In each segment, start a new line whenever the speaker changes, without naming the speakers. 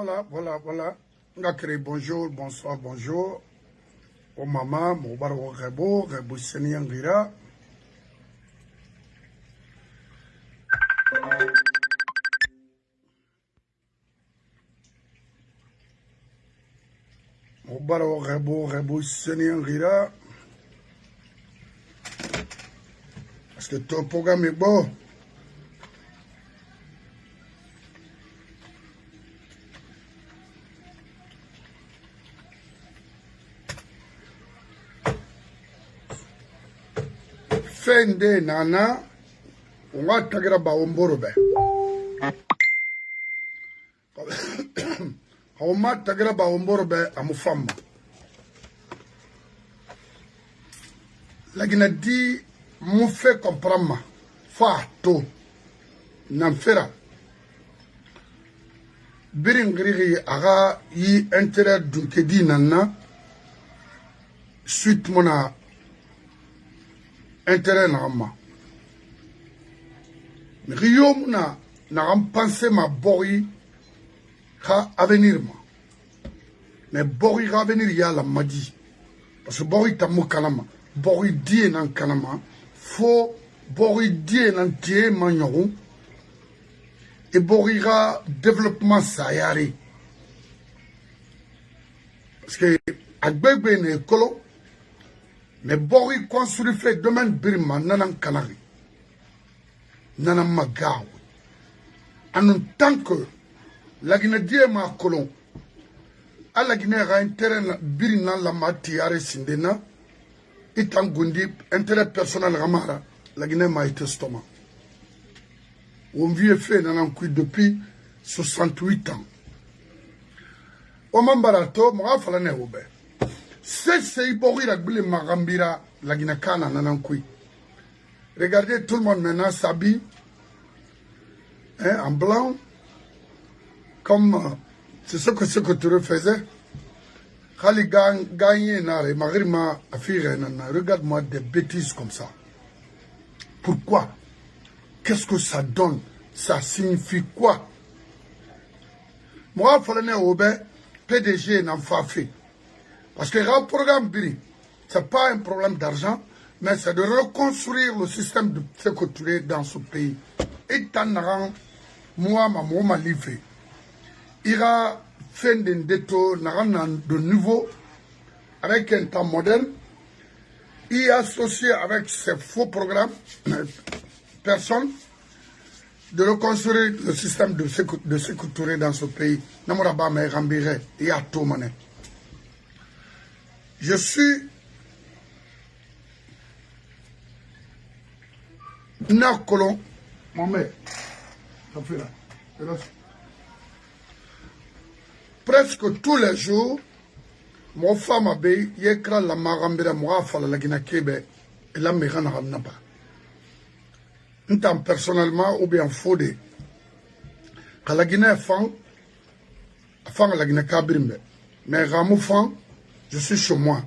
voilà. Ngakere, bonjour, bonsoir, bonjour. O mama, Mobaro Rebo Seniangira. Mobaro Rebo Seniangira. Parce que ton programme est beau. Fende nana, on va tagra ba omborobe. On va tagra ba omborobe à mon femme. La guinée dit, mon fait comprendre, fato, n'amfera. Biringri aga yi intérêt dunkedi nana, suite mona. Intérêt n'ama. Rio muna n'am pensé ma bori ha avenir ma. Mais bori ha avenir ya la madi. Parce que bori tamu kanama, bori die nan kanama, fo bori die nan tie manyorou. Et bori ha développement sayari. Parce que agbegbe ne kolo. Mais Bori construit fait domaine Birma, nanan Kanari, nanan Magaou. En tant que la Guinée ma colon, à la Guinée a intérêt Birna la matière sindena, et en Gundi, intérêt personnel Ramara, la Guinée m'a été stomac. On vit fait nanan kui depuis 68 ans. Au Mambarato, moi, falane oube. C'est Bori la bile magambira la Guinée-Kana nanankui. Regardez tout le monde maintenant s'habille en blanc comme c'est ce que tu refaisais. Khali gagné nare magrima afire nana. Regarde-moi des bêtises comme ça. Pourquoi? Qu'est-ce que ça donne? Ça signifie quoi? Moi, falane oube PDG n'en fa fait. Parce que le programme BIRI, ce n'est pas un problème d'argent, mais c'est de reconstruire le système de sécurité dans ce pays. Et tant moi, ma livré. Il y a fait des détours de nouveau, avec un temps moderne. Il est associé avec ces faux programmes, personnes, de reconstruire le système de sécurité dans ce pays. Namoraba me rambire, il y a tout mané. Je suis Nakolon, mon mec, ça fait là. Presque tous les jours, mon femme a bé, yekra la marambira moi fala la Guinée-Kébé, et la mérana ramnaba. N'tant personnellement ou bien faudé, quand la Guinée fan la Guinée-Kabrimbe, mais ramou fan, je suis chez moi.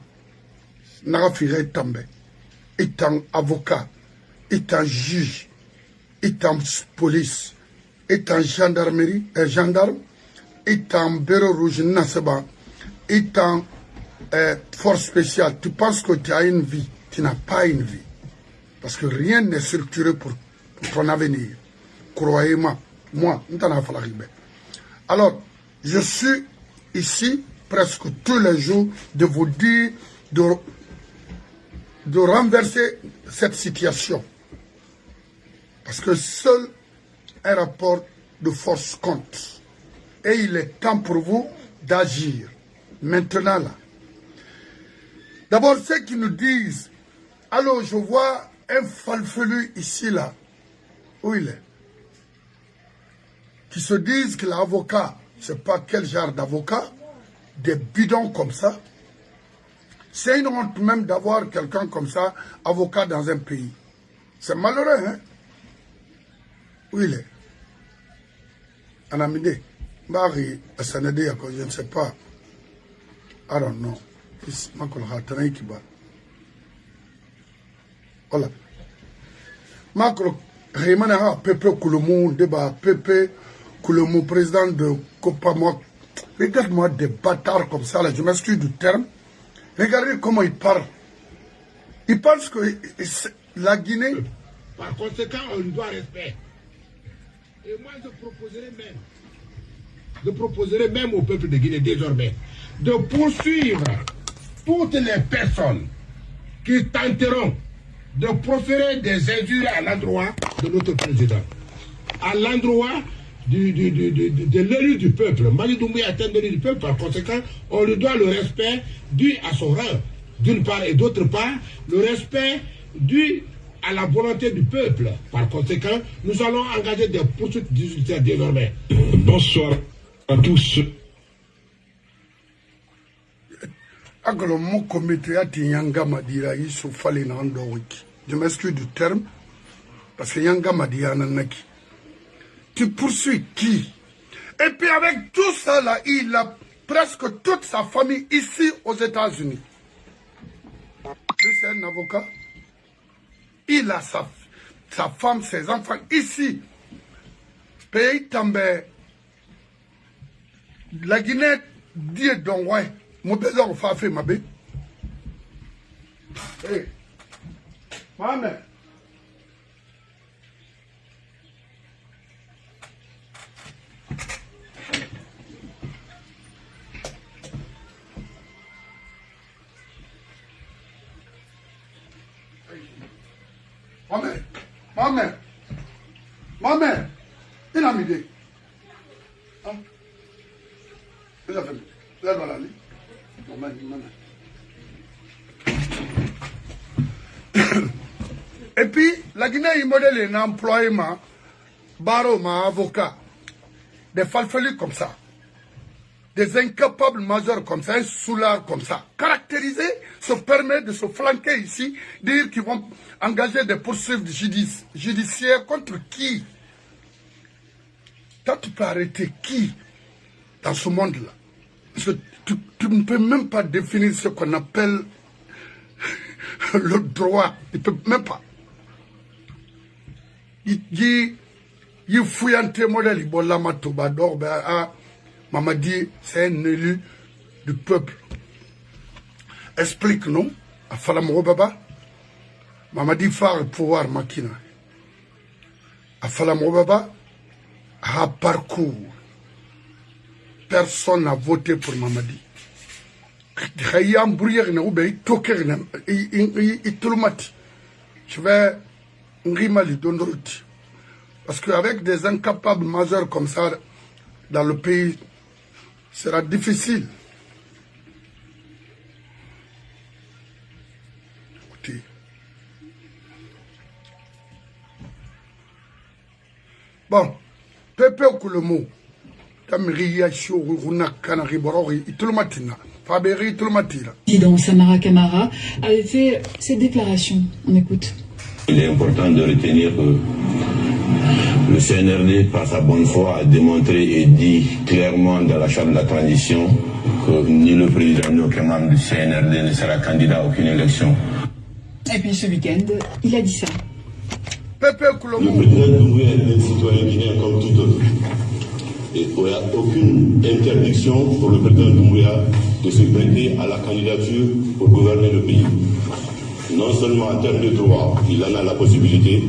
Narafire Tambe. Étant avocat, étant juge, étant police, étant gendarmerie, gendarme, étant bureau rouge Naseba, étant force spéciale. Tu penses que tu as une vie. Tu n'as pas une vie. Parce que rien n'est structuré pour ton avenir. Croyez-moi. Moi, alors, je suis ici presque tous les jours de vous dire de renverser cette situation. Parce que seul un rapport de force compte. Et il est temps pour vous d'agir. Maintenant là. D'abord, ceux qui nous disent, alors je vois un falfelu ici là. Où il est? Qui se disent que l'avocat, je ne sais pas quel genre d'avocat, des bidons comme ça. C'est une honte même d'avoir quelqu'un comme ça, avocat dans un pays. C'est malheureux, hein? Où il est? Anamide, Bari, Sanade, je ne sais pas. I don't know. Voilà. Macro, Raymana, Pepe Koulomou, débat Pepe Koulomou, président de Copamok Regarde-moi des bâtards comme ça, là, je m'excuse du terme. Regardez comment ils parlent. Ils pensent que la Guinée...
Par conséquent, on lui doit respect. Et moi, je proposerai même au peuple de Guinée désormais de poursuivre toutes les personnes qui tenteront de proférer des injures à l'endroit de notre président, à l'endroit de l'élu du peuple. Mamadi Doumbouya est un élu du peuple, par conséquent, on lui doit le respect dû à son rang, d'une part, et d'autre part, le respect dû à la volonté du peuple. Par conséquent, nous allons engager des poursuites judiciaires désormais.
Bonsoir à tous.
Je m'excuse du terme, parce que Yanga Madia Nanaki. Tu poursuis qui? Et puis avec tout ça là, il a presque toute sa famille ici aux États-Unis. Lui c'est un avocat. Il a sa femme, ses enfants ici. Pays També. La Guinée dit donc ouais. Mon besoin de faire ma bé. Hey. Maman. Maman, il a mis des. Il a fait. Là, voilà, maman. Et puis, la Guinée, il modèle un employement, barreau, avocat, des falfelis comme ça, des incapables majeurs comme ça, un soulard comme ça, caractérisé, se permet de se flanquer ici, dire qu'ils vont engager des poursuites judiciaires contre qui? Toi, tu peux arrêter qui dans ce monde-là? Parce que tu ne peux même pas définir ce qu'on appelle le droit. Tu ne peux même pas. Il fouille un modèle, il lama Tobador, Mamadi, c'est un élu du peuple. Explique-nous, à Falamro Baba, Mamadi Far pouvoir Makina. À Falamro Baba, à parcours. Personne n'a voté pour Mamadi. Je vais parce qu'avec des incapables majeurs comme ça dans le pays, sera difficile. Écoutez. Bon, Pepe Okulomo,
Président Samara Camara avait fait cette déclaration. On écoute.
Il est important de retenir que le CNRD, par sa bonne foi, a démontré et dit clairement dans la Chambre de la transition que ni le président ni aucun membre du CNRD ne sera candidat à aucune élection.
Et puis ce week-end, il a dit ça.
Le président Doumbouya est un citoyen guinéen comme tout autre. Et il n'y a aucune interdiction pour le président Doumbouya de se prêter à la candidature pour gouverner le pays. Non seulement en termes de droit, il en a la possibilité,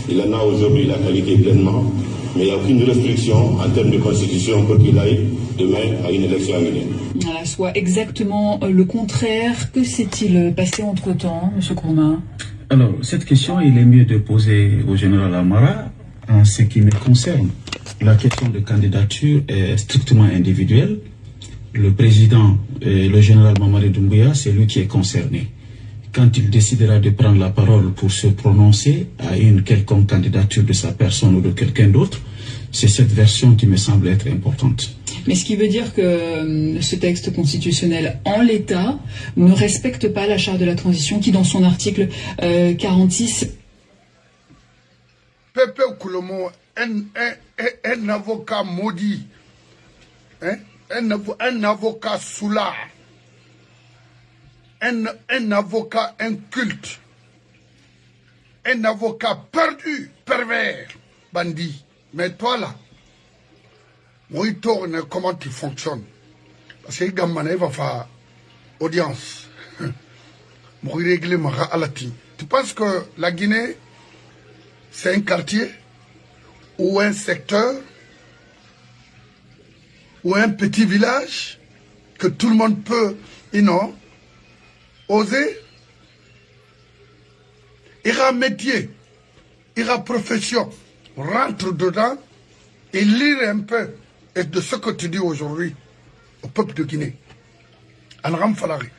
il en a aujourd'hui la qualité pleinement, mais il n'y a aucune restriction en termes de constitution pour qu'il aille demain à une élection à mener.
Voilà, soit exactement le contraire. Que s'est-il passé entre-temps, M. Kourma?
Alors, cette question, il est mieux de poser au général Amara. En ce qui me concerne, la question de candidature est strictement individuelle. Le président et le général Mamadi Doumbouya, c'est lui qui est concerné. Quand il décidera de prendre la parole pour se prononcer à une quelconque candidature de sa personne ou de quelqu'un d'autre, c'est cette version qui me semble être importante.
Mais ce qui veut dire que ce texte constitutionnel, en l'état, ne respecte pas la charte de la transition qui, dans son article 46...
Pepe Okulomo, un avocat maudit, hein? un avocat soulard, un avocat inculte, un avocat perdu, pervers, bandit. Mais toi là, moi il tourne comment tu fonctionnes. Parce que Gamane va faire audience. Tu penses que la Guinée, c'est un quartier ou un secteur ou un petit village que tout le monde peut, oser? Il y a un métier, il y a une profession. Rentre dedans et lire un peu de ce que tu dis aujourd'hui au peuple de Guinée. Anram Falari.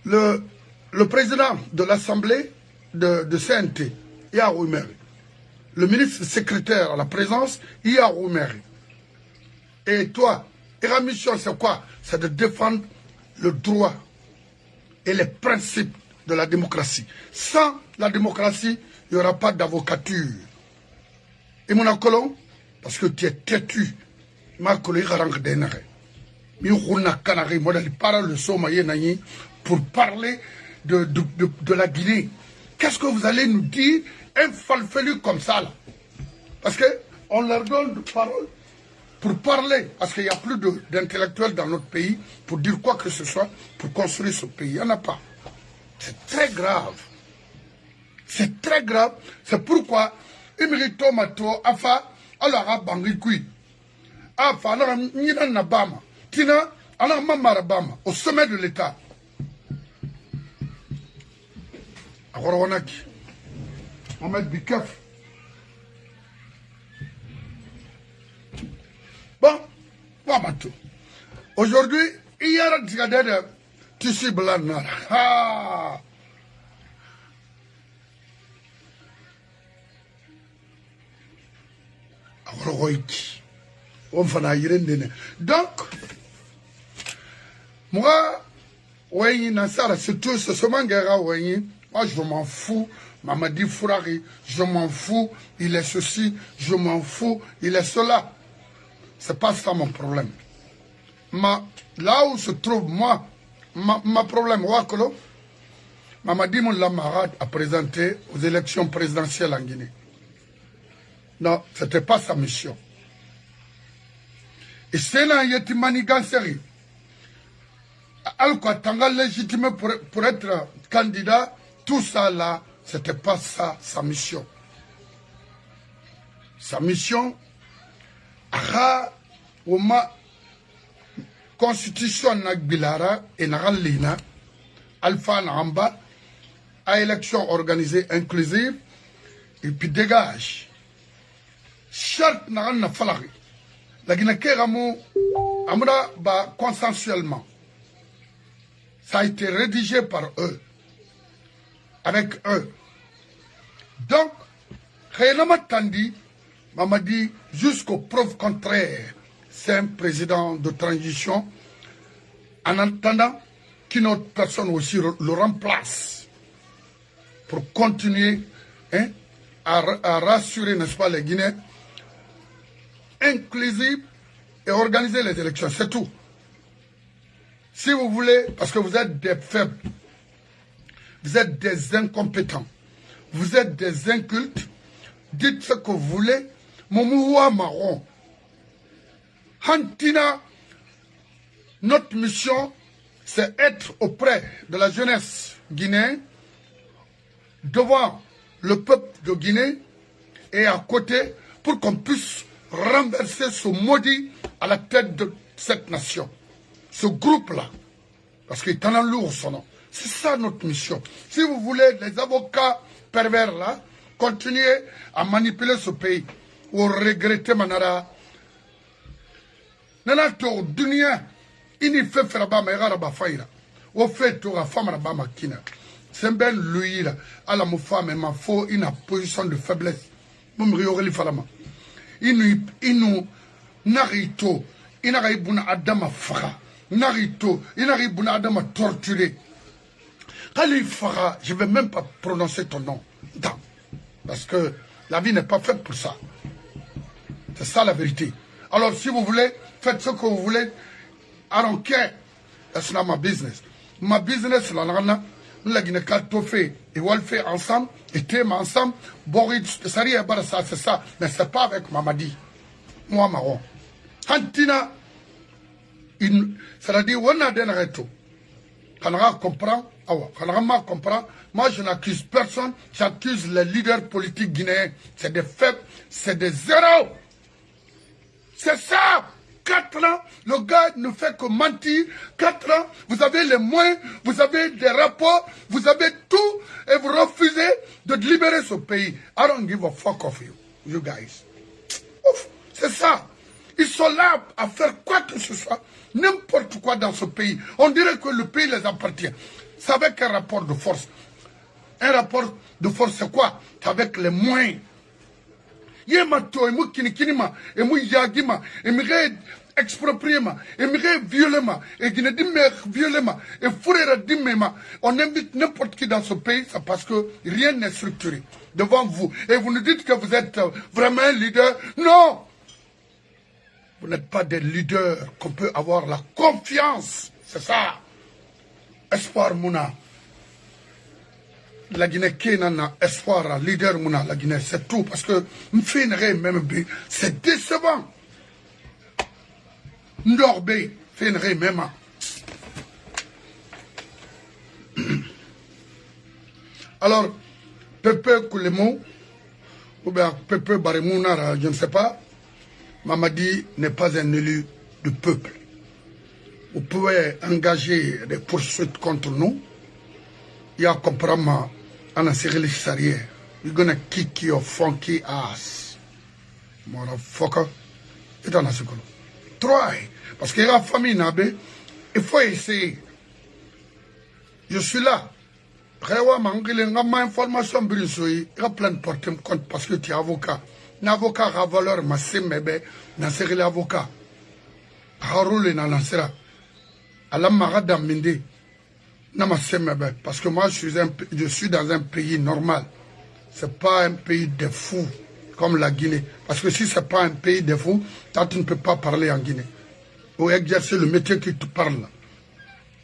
Le président de l'Assemblée de CNT, Iya Ouimeri. Le ministre secrétaire à la présence, Iya Ouimeri. Et toi, la mission c'est quoi? C'est de défendre le droit et les principes de la démocratie. Sans la démocratie, il n'y aura pas d'avocature. Et mon colon, parce que tu es têtu, ma collègue Rank Denare. Pour parler de la Guinée. Qu'est-ce que vous allez nous dire? Un falfelu comme ça là. Parce qu'on leur donne de parole pour parler. Parce qu'il n'y a plus d'intellectuels dans notre pays pour dire quoi que ce soit pour construire ce pays. Il n'y en a pas. C'est très grave. C'est très grave. C'est pourquoi Emirito Mato Afa alors Bangui Kui Afa alors Nina Nabama Tina alors Mamarabama au sommet de l'État. Agorowanaki Mohamed Bikaf. Bon, Wamato. Aujourd'hui, il y a un tigade de tissu blanc. Ah! Donc, moi, moi je m'en fous, Mamadi Fourari, je m'en fous, il est ceci, je m'en fous, il est cela. C'est pas ça mon problème. Là où se trouve moi, ma problème, Mamadi Moulamara a présenté aux élections présidentielles en Guinée. Non, ce n'était pas sa mission. Et c'est là qu'il y a une manigancérie. Alors qu'il est légitime pour être candidat, tout ça là, ce n'était pas ça sa mission. Sa mission, la constitution Nagbilara et Naralina, Alpha Namba, à élection organisée inclusive, et puis dégage. Charte n'a fallu. La Guinée amura ba consensuellement. Ça a été rédigé par eux, avec eux. Donc, Khaynama Tandi m'a dit jusqu'aux preuves contraires, c'est un président de transition, en attendant qu'une autre personne aussi le remplace pour continuer à rassurer, n'est-ce pas, les Guinéens, inclusive et organiser les élections, c'est tout. Si vous voulez, parce que vous êtes des faibles, vous êtes des incompétents, vous êtes des incultes, dites ce que vous voulez, Momouwa Marron. Hantina, notre mission, c'est être auprès de la jeunesse guinéenne, devant le peuple de Guinée et à côté, pour qu'on puisse renverser ce maudit à la tête de cette nation. Ce groupe-là, parce qu'il est en lourd son nom. C'est ça notre mission. Si vous voulez, les avocats pervers là, continuer à manipuler ce pays, ou regretter Manara, nana to dunia, ini fait faire ma yaraba faira, ou fait to la femme raba makina. C'est ben lui là, à la femme ma faux, in a position de faiblesse. Mumriori falama. Inu narito, inaribuna adama fara. Narito, inaribuna adama torturé. Khalifara, je ne vais même pas prononcer ton nom. Non. Parce que la vie n'est pas faite pour ça. C'est ça la vérité. Alors si vous voulez, faites ce que vous voulez. I don't care. That's not my business. My business, la Guinée fait et on le fait ensemble, et thème ensemble. Boris, ça, c'est ça. Mais c'est pas avec Mamadi. Moi, Marron. Hantina, C'est-à-dire, on a des rétos. Quand on comprend, moi je n'accuse personne, j'accuse les leaders politiques guinéens. C'est des faibles, c'est des zéros. C'est ça. 4 ans, le gars ne fait que mentir. 4 ans, vous avez les moyens, vous avez des rapports, vous avez tout, et vous refusez de libérer ce pays. I don't give a fuck of you guys. Ouf, c'est ça. Ils sont là à faire quoi que ce soit, n'importe quoi dans ce pays. On dirait que le pays les appartient. C'est avec un rapport de force. Un rapport de force, c'est quoi? C'est avec les moyens. Yema to emu kinikinima, emu yagima, emire expropriément, emire violemment, et guiné dimme violemment, et fourrera dimmema. On invite n'importe qui dans ce pays, c'est parce que rien n'est structuré devant vous. Et vous nous dites que vous êtes vraiment un leader. Non! Vous n'êtes pas des leaders qu'on peut avoir la confiance. C'est ça. Espoir Mouna. La Guinée qui n'a espoir, leader Mouna, la Guinée, c'est tout. Parce que même c'est décevant. Ndorbe, Fénéré même. Alors, Pepe Koulemo, ou bien Pepe Baremouna, je ne sais pas, Mamadi n'est pas un élu du peuple. Vous pouvez engager des poursuites contre nous. Il y a comprendre en a serré les sarrières. You're gonna kick your funky ass. Motherfucker. Et on a ce qu'on try. Parce qu'il y a la famille Nabé. Il faut essayer. Je suis là. Il y a information il y a plein de porter compte parce que tu es avocat. Un avocat a valeur, ma semebe, n'a serré l'avocat. Haroule n'a lancé. Allah m'a damindé. Parce que moi, je suis dans un pays normal. Ce n'est pas un pays de fous comme la Guinée. Parce que si ce n'est pas un pays de fous, tu ne peux pas parler en Guinée. Ou exercer le métier qui te parle.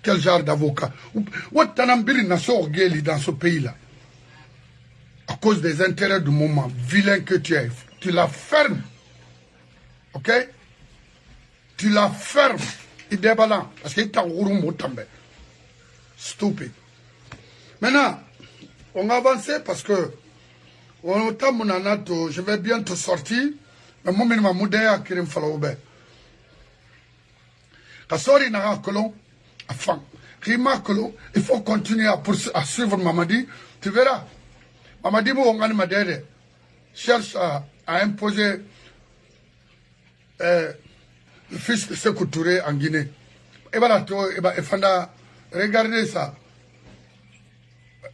Quel genre d'avocat? Où t'anambiri n'a sorgeli dans ce pays-là? À cause des intérêts du moment, vilain que tu es. Tu la fermes. Ok? Tu la fermes. Il déballant. Parce qu'il t'a ouroumou tambe. Stupide. Maintenant, on avance parce que je vais bientôt sortir. Mais moi, je vais me kirim falaoube. Kasori n'a colon, à fin. Rima colon, il faut continuer à suivre Mamadi. Tu verras. Mamadi, on cherche à imposer le fils de Sékou Touré en Guinée. Et voilà, regardez ça.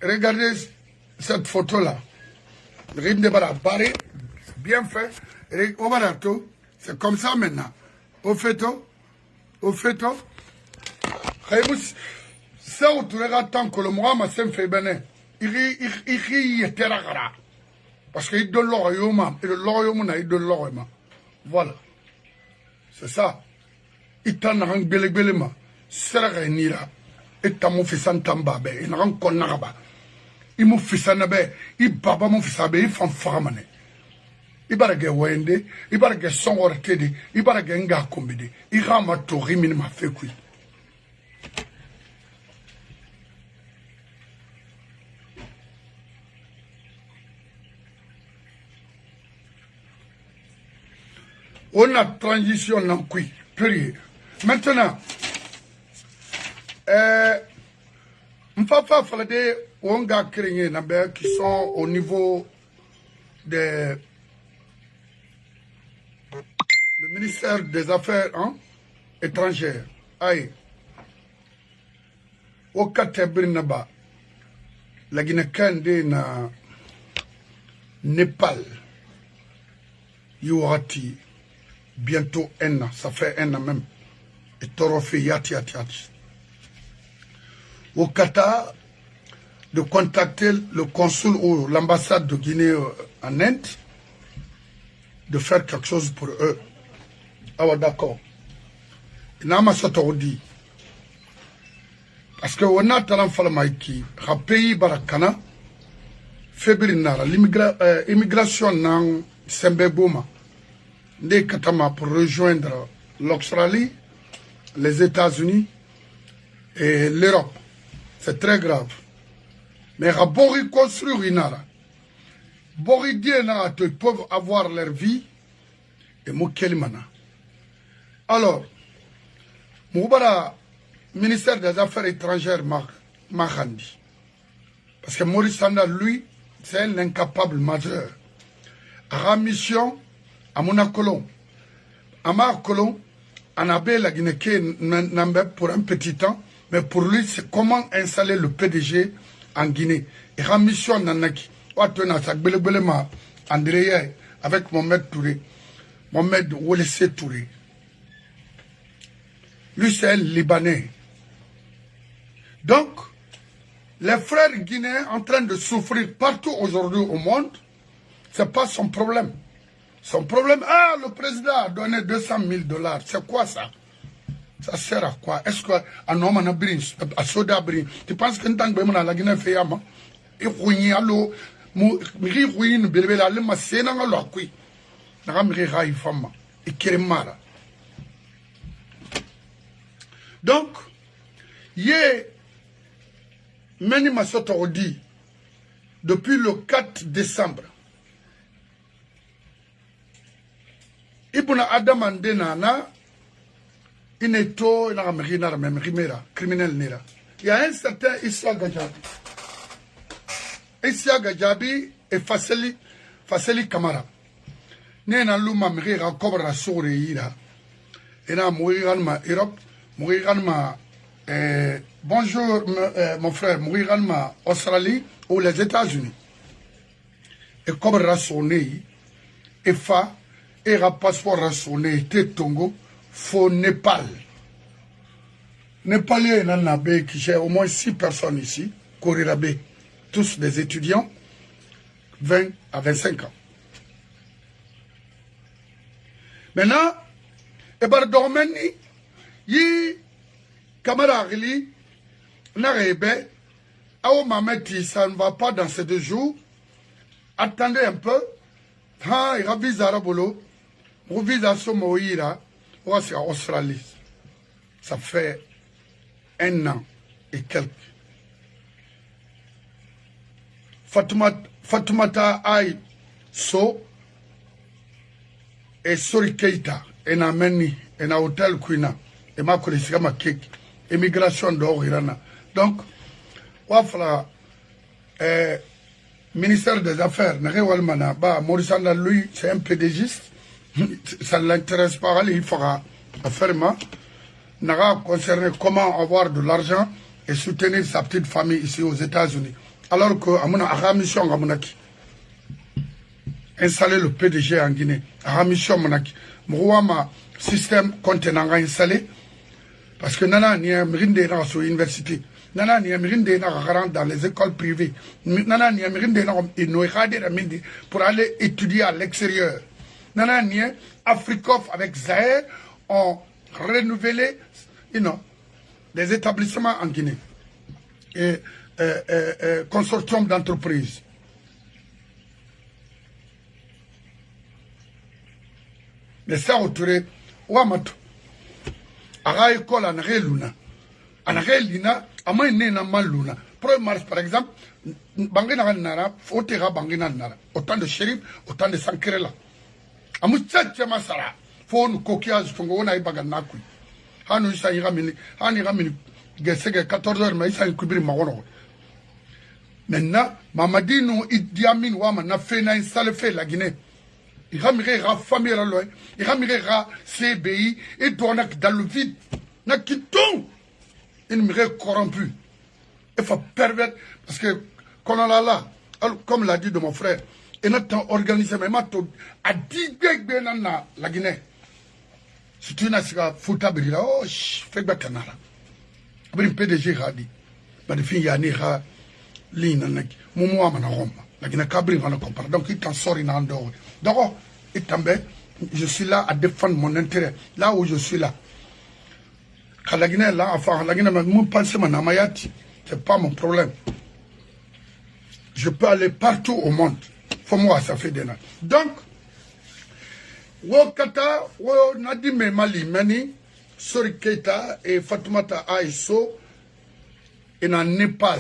Regardez cette photo-là. Bien fait. C'est comme ça maintenant. Au fait, ça où tu regardes tant que le Mohamed s'est fait bénin. Il est terragara. Parce qu'il donne l'oreillon, et le l'oreillon, il donne l'oreillon. Voilà. C'est ça. Il t'en a un belé-belé-ma. Serra nira. Et t'as mon fils en tambabe. Il n'a rien qu'on n'a pas. Il m'a fait ça, il baba mon fils, il fait un faramane. Il va regarder Wende, il va regarder son ortede, il va regarder un gars combédé. Il ramasse tout, il m'a fait quoi. On a transition en quoi, période. Maintenant, Mfafa Falade, on a créé qui sont au niveau du ministère des Affaires étrangères. Aïe. Au Katebrinaba, la Guinée-Kande na Népal, Youati, bientôt un an, ça fait un an même. Et Torofé yati. Au Qatar, de contacter le consul ou l'ambassade de Guinée en Inde, de faire quelque chose pour eux. Ah ouais, d'accord. Il n'a pas dit. Parce que on a talent falamaiki, un pays barakana, fébrilinara, l'immigration dans Sembeboma, des Katama pour rejoindre l'Australie, les États-Unis et l'Europe. C'est très grave. Mais à Bori construire Inara. Bori Dienara, ils peuvent avoir leur vie et Moukelimana. Alors, Moubara, ministère des Affaires étrangères, Mahandi. Parce que Maurice Sanda, lui, c'est un incapable majeur. À mission, à Monacolon. À Marcolon, en Abé, la Guinée, pour un petit temps, mais pour lui, c'est comment installer le PDG en Guinée. Et à mission, Nanaki, André, avec Mohamed Touré, Mohamed Wolessé Touré. Lui, c'est un Libanais. Donc, les frères guinéens en train de souffrir partout aujourd'hui au monde, ce n'est pas son problème. Son problème, le président a donné 200 000 $. C'est quoi ça? Ça sert à quoi? Est-ce qu'un homme en a bris, à soda bris? Tu penses qu'un temps que la Guinée fait yama? Et oui, allo, miri oui, ne bébé la lema sénang à l'oakui. N'a miri raï fama. Et kérémara. Donc, yé, Meni Masoto dit, depuis le 4 décembre, Ibuna Adam Andenana, Ineto, criminel Nera. Il y a un certain Issa Gajabi. Issa Gajabi et Fasseli Kamara. Nena Luma Mrira Cobra Soreira. Et là, Mouiranma Europe, Mouiranma. Bonjour, mon frère, Mouiranma Australie ou les États-Unis. Et Cobra Sonei, et Fa. Et la passeport rassonné, Tongo, faut Népal. Népalais, Nanabé, qui j'ai au moins 6 personnes ici, Korirabé, tous des étudiants, 20 à 25 ans. Maintenant, Ebardormeni, yi Kamaragli, Narebe, Ao Mameti, ça ne va pas dans ces 2 jours. Attendez un peu. Ha, il rabise Arabolo. Pour visa Somoïra, c'est en Australie. Ça fait 1 an et quelques. Fatoumata Aï So et Sori Keita, et na Meni, et na Hôtel Quina, et ma collègue ma cake, émigration d'or Irana. Donc, Wafla, ministère des Affaires, Narewalmana, Maurice Sanda, lui, c'est un PDGiste. Ça ne l'intéresse pas, il fera affairement. N'a concerné comment avoir de l'argent et soutenir sa petite famille ici aux États-Unis. Alors que, à mon mission, à Monaki, installer le PDG en Guinée, à mission, Monaki, mon système contenant installé, parce que Nana n'y a rien de sur l'université, Nana n'y a rien de dans les écoles privées, Nana n'y a rien de pour aller étudier à l'extérieur. Nananié, Africof avec Zahir ont renouvelé des établissements en Guinée et consortium d'entreprises. Mais ça, autouré, Ouamato, Ara école en Luna, en Lina, à moins Nena Maluna. 1er mars, par exemple, Bangina Nara, Otera Bangina Nara, autant de shérifs, autant de Sankerela. Amuchacha masara phone coquillage fongo na ibaga nakui hanu isa yigamini hani yigamini gesege 14h mais isa kubiri magono maintenant mamadino idiamine wa na fait na installer fait la Guinée igamire ra famille la loin igamire ra CBI et doit dans le vide na kiton une mire corrompu il faut pervertir parce que quand on là comme l'a dit de mon frère. Et notre organisation a dit que la Guinée, si tu n'as pas foutu, oh, fais bien tanara. Mais le PDG a dit, mais le fin y a ni ha ligne Momo amana Rome. La Guinée Cabri va comparer. Donc il t'en sort en dehors. Donc il tombé. Je suis là à défendre mon intérêt. Là où je suis là. Quand la Guinée là, enfin la Guinée me pense mon amayati, c'est pas mon problème. Je peux aller partout au monde. Pour moi, ça fait des ans. Donc, Wokata, Nadime Mali, Mani, Sori Keita et Fatoumata Aiso et en Népal.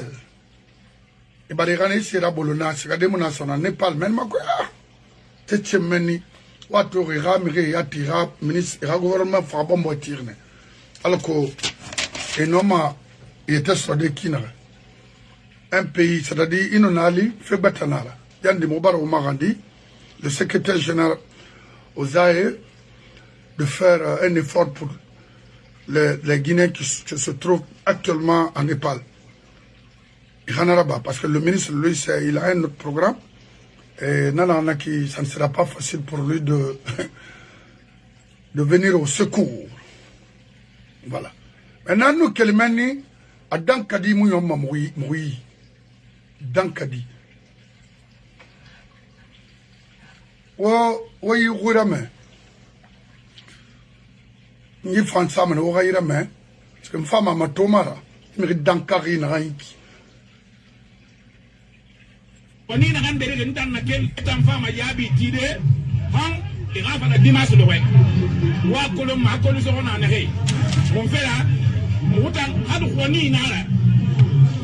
Et bah les Rani c'est Rabolona, c'est regardez mon nation en Népal, même ma quoi. C'est chemeni, wato ramire yatira ministre et gouvernement frabon boitirne. Alors que énormément il était soldé qui n'a un pays, c'est-à-dire inonali fait batanara. Yandi Moubar Oumarandi, le secrétaire général aux AE, de faire un effort pour les Guinéens qui se trouvent actuellement en Népal. Parce que le ministre, lui, il a un autre programme. Et ça ne sera pas facile pour lui de venir au secours. Voilà. Maintenant, nous, Kelmani, à Dankadi, Moui. Dankadi. Oui, ni Français mais au raïra mais parce que femme a matomara mais dankari na raiki
oni na gandere de ndan na kel tan fama yabi tide han e rafa na dimanche de wa kolo ma kolo so na na hey mon fera mutan hadu woni na ra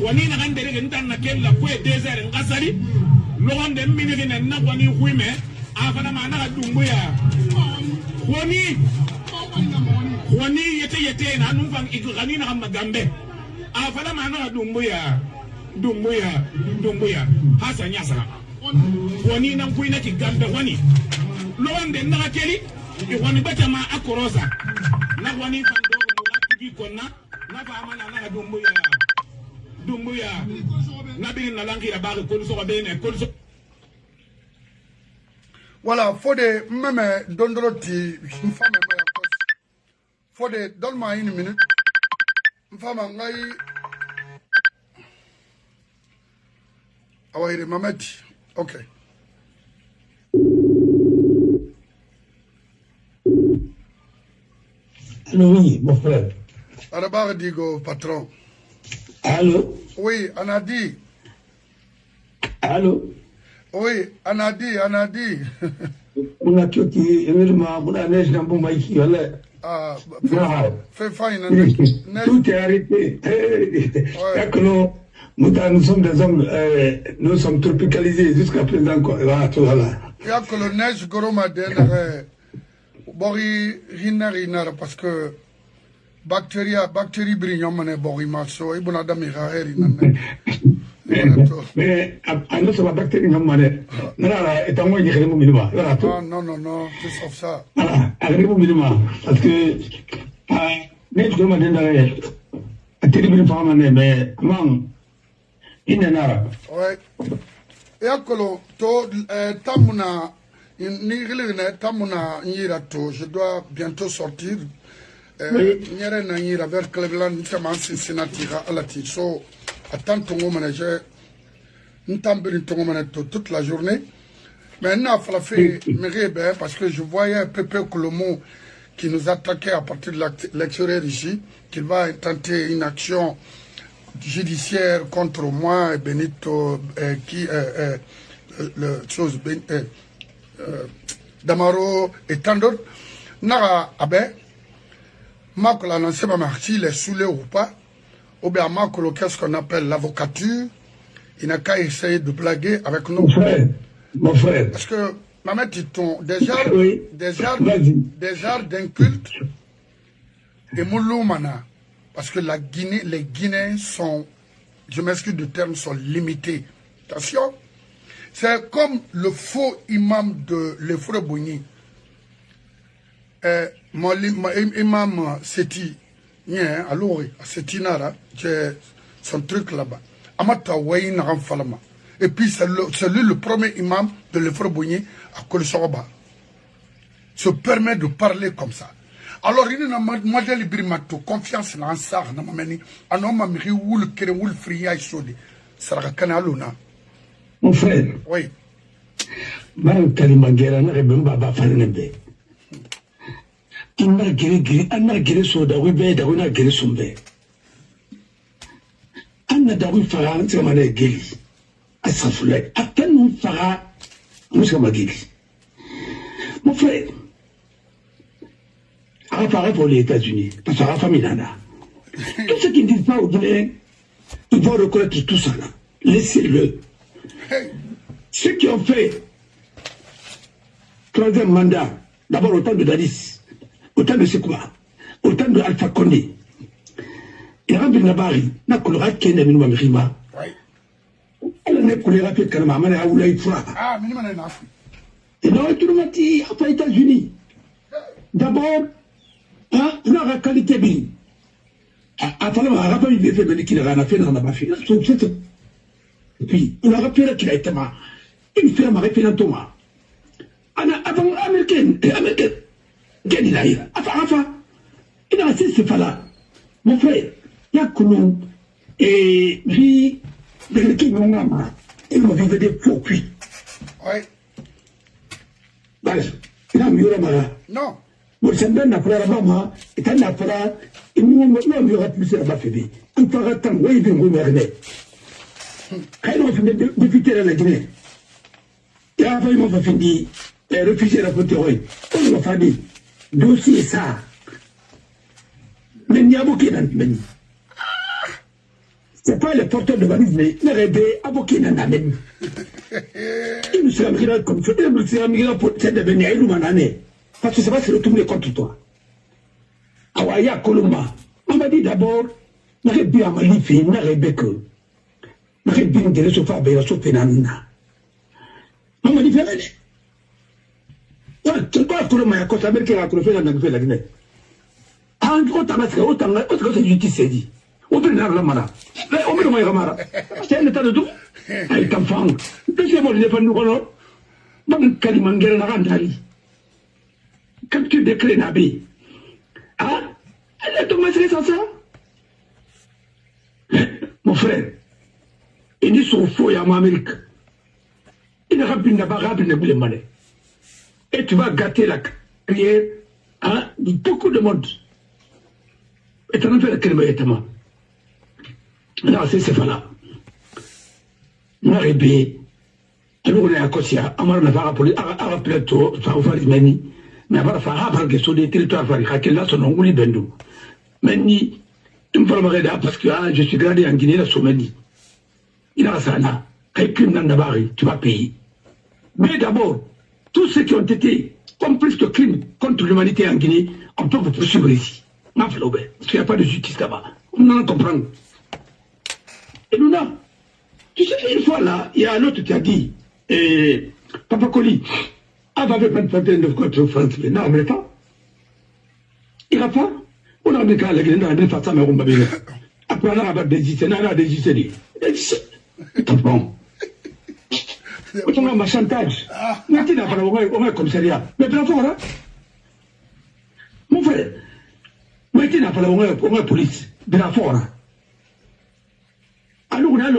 woni na gandere de ndan na kel la ko désert ngasari lo gande miniri na woni huime afana ma na dumbuya woni yete na numfang igani na magambe afala mana dumbuya hasa nyasa woni na kuina kigambe woni lo wande na keli e woni bata ma akorosa na woni fando ko ngati konna na fa mana na dumbuya na bi na langira ba ko so be ne ko so.
Voilà, faut de même dondroti une femme faut de donne-moi une minute. Une femme ngai ah ouais, Mameti. OK.
Allô, oui, mon frère.
Arabar digo patron.
Allô?
Oui, Anadi.
Allô?
Oui, Anadi.
On a tout qui est on a neige dans mon maïs,
ah,
fais
fine.
Tout est arrêté. Nous sommes des hommes, nous sommes tropicalisés jusqu'à présent. Voilà.
Il y a que le neige goroma denere bori hinari parce que bactéries brillent mané bori maso et bon adam iraeri nan. Mais
à nous sommes bactéries mané. Non et tant moi j'ai minima.
Non, c'est sauf ça.
Voilà, agrément minima parce que neige goroma denere terrible femme mais man inenara.
Ouais. Et à to tamuna ni rilene tamuna nyira to je dois bientôt sortir nyere na nyira vers Cleveland chama Cincinnati alati so attends ton manager ntambiri ton manager toute la journée maintenant il fallait faire parce que je voyais Pepe Kolomo qui nous attaquait à partir de l'extérieur ici qu'il va tenter une action judiciaire contre moi et Benito qui le chose Damaro et tant d'autres. Nara abe Marco l'a annoncé ma marque il est saoulé ou pas ou bien Marco qu'est-ce qu'on appelle l'avocature il n'a qu'à essayer de blaguer avec nous
mon frère
parce que Mamet Titon des arts d'un culte et Mouloumana parce que les Guinéens sont, je m'excuse du terme, sont limités. Attention, c'est comme le faux imam de l'Efre Bougny. Mon imam Seti, alors, Seti Nara, c'est son truc là-bas. Amata Waï Naram Falama. Et puis c'est lui le premier imam de l'Efre Bougny à Kolsoroba. Se permet de parler comme ça. Alors, il y a un modèle de confiance dans ça. Il y a un homme qui est free.
Mon frère.
Oui.
Man Kalimangera n'a pas baba Fanebe. Il n'a guéri soda, oui, bête, on a guéri son bête. Anna Dawi Farah, c'est ma guéri. À sa foulée. À peine on fera, nous sommes guéri. Mon frère. Arafa pour les États-Unis, parce que Arafa Milana. Tout ce qu'ils ne disent pas aux Guinéens, ils vont reconnaître tout ça là. Laissez-le. Ceux qui ont fait 3e mandat, d'abord au temps de Dadis, au temps de Sekoua, au temps de Alpha Condé, il y a un Nabari, n'a qu'on aura qu'un ami nous Rima. Elle n'est qu'on ira peut-être qu'elle m'a à Oulaï Fra.
Ah, minimum en Afrique.
Et non, tout le monde dit, aux États-Unis. D'abord, on a la qualité bien. À travers un rapport, il fait venir qu'il a fait dans la baffe. Et puis, on a rappelé qu'il a été ma. Une ferme a rappelé dans Thomas. Avant américaine, quel il a eu? Enfin, il a assez ce là. Mon frère, il y a Kounou et lui, de qui m'ont maman, il m'a vu des faux cuits.
Oui.
Voilà, il a mieux la mara.
Non.
Bon, c'est bien la première maman, et quand la première, il n'y aura plus la baffe. On fera tant, oui, il vient vous merder. Quand ils ont fait député dans la Guinée, et après ils m'ont fait finir, les réfugiés à côté, on m'a fait dire, dossier ça. Mais il n'y a pas de même. Ce n'est pas le porteur de valise, mais le rébé a beaucoup de même. Il me sera migré comme ça, il me sera migré pour devenir élu en année. Parce que c'est pas se retourner contre toi. Awaya Koloma, on m'a dit d'abord, n'a pas bien malifié, n'a pas bien que. N'a pas bien de se faire bien, sauf pénalina. On m'a dit, fais-le. Tu vois, Koloma, il y a quoi, ça veut dire qu'il a fait la Guinée. En gros, autant que justice s'est dit. On peut la mara. On peut le mara. C'est un état de tout. Avec un fang. Deuxième mot, il est pas nous connaissons. Bon, Kalimangere n'a rien d'ali. Quand tu décrets Nabi, ah, elle est tombée sans ça. Mon frère, il dit son faux à Amérique. Il n'a pas de monnaie. Et tu vas gâter la carrière de beaucoup de monde. Et tu as fait la carrière. Non, c'est là. On a rébé. Alors on est à Kossia. On a rappelé tout. On va faire mais avant faire sur des territoires là son nom est Bendou. Mais ni tu me parles parce que je suis gradé en Guinée la Somalie. Il a ça là. Quelqu'un dans Nabari, tu vas payer. Mais d'abord, tous ceux qui ont été complices de crimes contre l'humanité en Guinée, on peut vous poursuivre ici. Parce qu'il n'y a pas de justice là-bas. On en comprend. Et nous là, tu sais, une fois là, il y a un autre qui a dit, Papa Koli, avec une vingtaine de contre France, mais non, mais pas. Il n'a pas. On a mis qu'à la Guinée, on a mis face à ma rumba. Après, on a des gisènes, on a des gisènes. C'est bon. On a un chantage. Maintenant, on a un commissariat. Mais bien fort, hein. Mon frère, maintenant, on a un police. Bien fort, hein. Alors, on a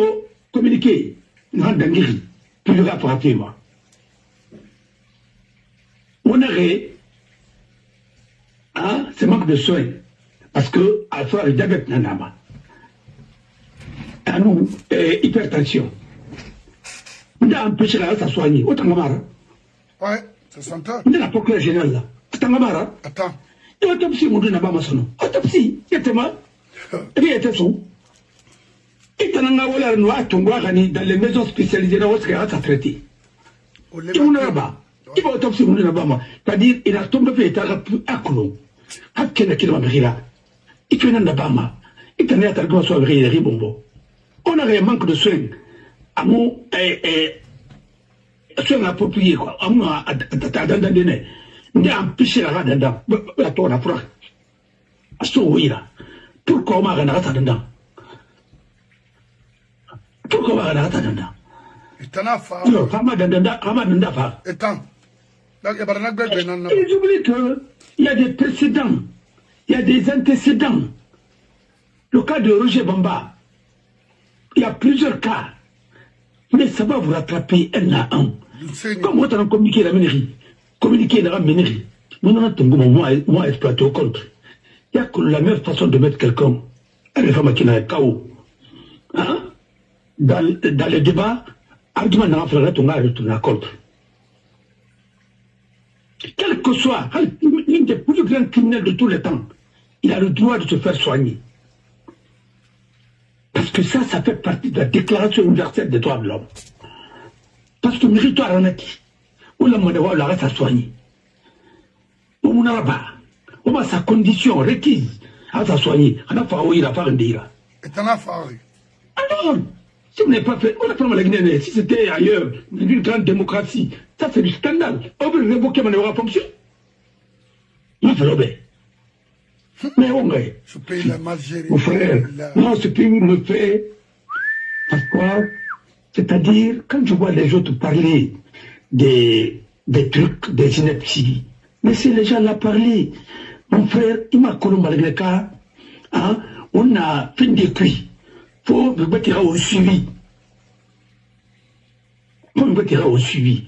communiqué. On a un dinguerie. Puis le gars pour appeler moi. On aurait ce manque de soins parce que à faire le diabète nanama à nous hypertension on a empêché la ça soigner autant gamara
ouais c'est sympa
on a la procureur général là autant gamara
attends
et autopsie mon dieu n'a pas maçon autopsie yetema rien était son et tananga wala no atongwa gani dans les maisons spécialisées là où c'est traité on a là-bas. Il va autopsie mon Nabama. C'est-à-dire, il a tombé fait à Koulou. À quel kilomètre il fait un Nabama. Il est à la soirée et ribombo. On a un manque de soins. À mon soins appropriés, quoi. À mon dandandene. On a empêché la radanda. La tour à froid. À ce oui là. Pourquoi on m'a regardé à dedans? Pourquoi on m'a regardé à dedans? Non, Ramadan. Étant. Ils oublient qu'il y a des précédents, il y a des antécédents. Le cas de Roger Bamba, il y a plusieurs cas. Mais ça va vous rattraper un à un. Comme on a communiqué la mairie, communiqué la mairie, nous avons moi exploité au contre. Il n'y a que la meilleure façon de mettre quelqu'un, une femme qui n'a un chaos. Hein? Dans les débats, argument n'a pas fait retourner à contre. Quel que soit, l'un des plus grands criminels de tous les temps, il a le droit de se faire soigner. Parce que ça fait partie de la Déclaration universelle des droits de l'homme. Parce que méritoire en est, on la reste à soigner. On n'a pas. On a sa condition requise à se soigner. On a fait il a fait un dira.
Et t'en as fait.
Alors, si vous n'avez pas fait, on a fait la Guinée, si c'était ailleurs, une grande démocratie, ça c'est du scandale. On peut révoquer ma fonction. Il fait l'obé. Mais on est.
Ce pays, la Algérie.
Mon frère, non, ce pays me fait. Pourquoi? C'est-à-dire, quand je vois les autres parler des trucs, des inepties, laissez les gens là parler. Mon frère, il m'a connu malgré ça. Hein, on a fait des cuits. Il faut me mettre au suivi. Il faut me mettre au suivi.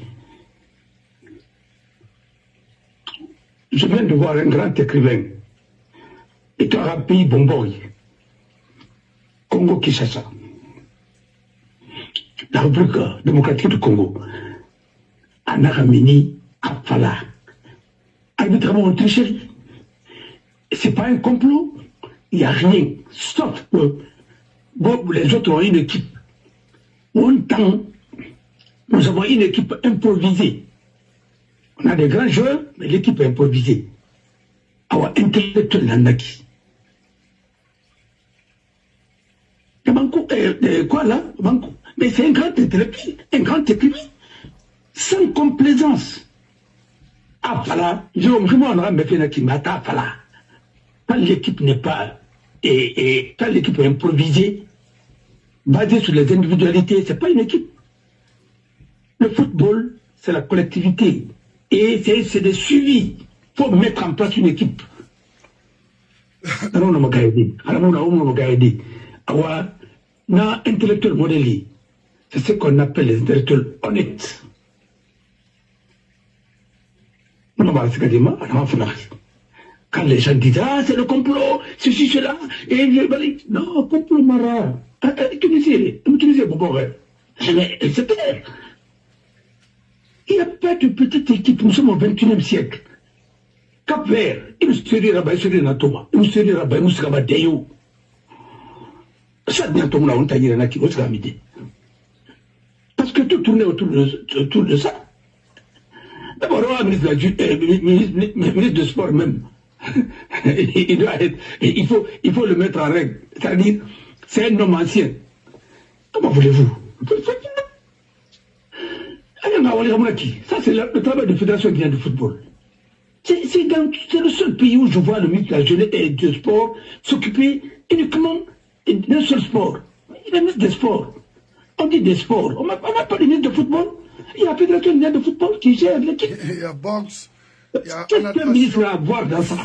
Je viens de voir un grand écrivain. Et tu as un pays Bomboy. Congo-Kinshasa. La République démocratique du Congo. Anaramini Afala. Arbitrairement en tricherie. Ce n'est pas un complot. Il n'y a rien. Sauf que bon, les autres ont une équipe. Longtemps, nous avons une équipe improvisée. On a des grands joueurs, mais l'équipe est improvisée. Alors, intellectuel Nandaki. Quoi là? Banco. Mais c'est un grand intellectuel, un grand écrivain. Sans complaisance. Ah, voilà. Je vraiment me fait qui m'attend, voilà. Quand l'équipe n'est pas. Et quand l'équipe est improvisée, basée sur les individualités, ce n'est pas une équipe. Le football, c'est la collectivité. Et c'est des suivis. Il faut mettre en place une équipe. Alors, on m'a aidé. Alors, on a intellectuel modèle. C'est ce qu'on appelle les intellectuels honnêtes. Quand les gens disent, ah, c'est le complot, ceci, cela, et je non, complot mara. Utilisez, bon, mais c'est clair. Il n'y a pas de petite équipe, nous sommes au XXIe siècle. Cap Vert, il nous serait rabat, il serait Natoma, il nous serait rabat, il nous serait rabat Deyo. Ça devient ton là, on t'a dit, il y en a qui osent ramiter. Parce que tout tournait autour de ça. D'abord, on a ministre de sport même. Il doit être, il faut le mettre en règle. C'est-à-dire, c'est un homme ancien. Comment voulez-vous? Ça, c'est le travail de fédération guinéenne de football. C'est le seul pays où je vois le ministre de la Jeunesse et du Sport s'occuper uniquement d'un seul sport. Il est ministre des Sports. On dit des sports. On n'a pas de ministre de football. Il y a la fédération guinéenne de football qui gère l'équipe.
Il y a boxe.
Qu'est-ce qu'un ministre va avoir dans ça?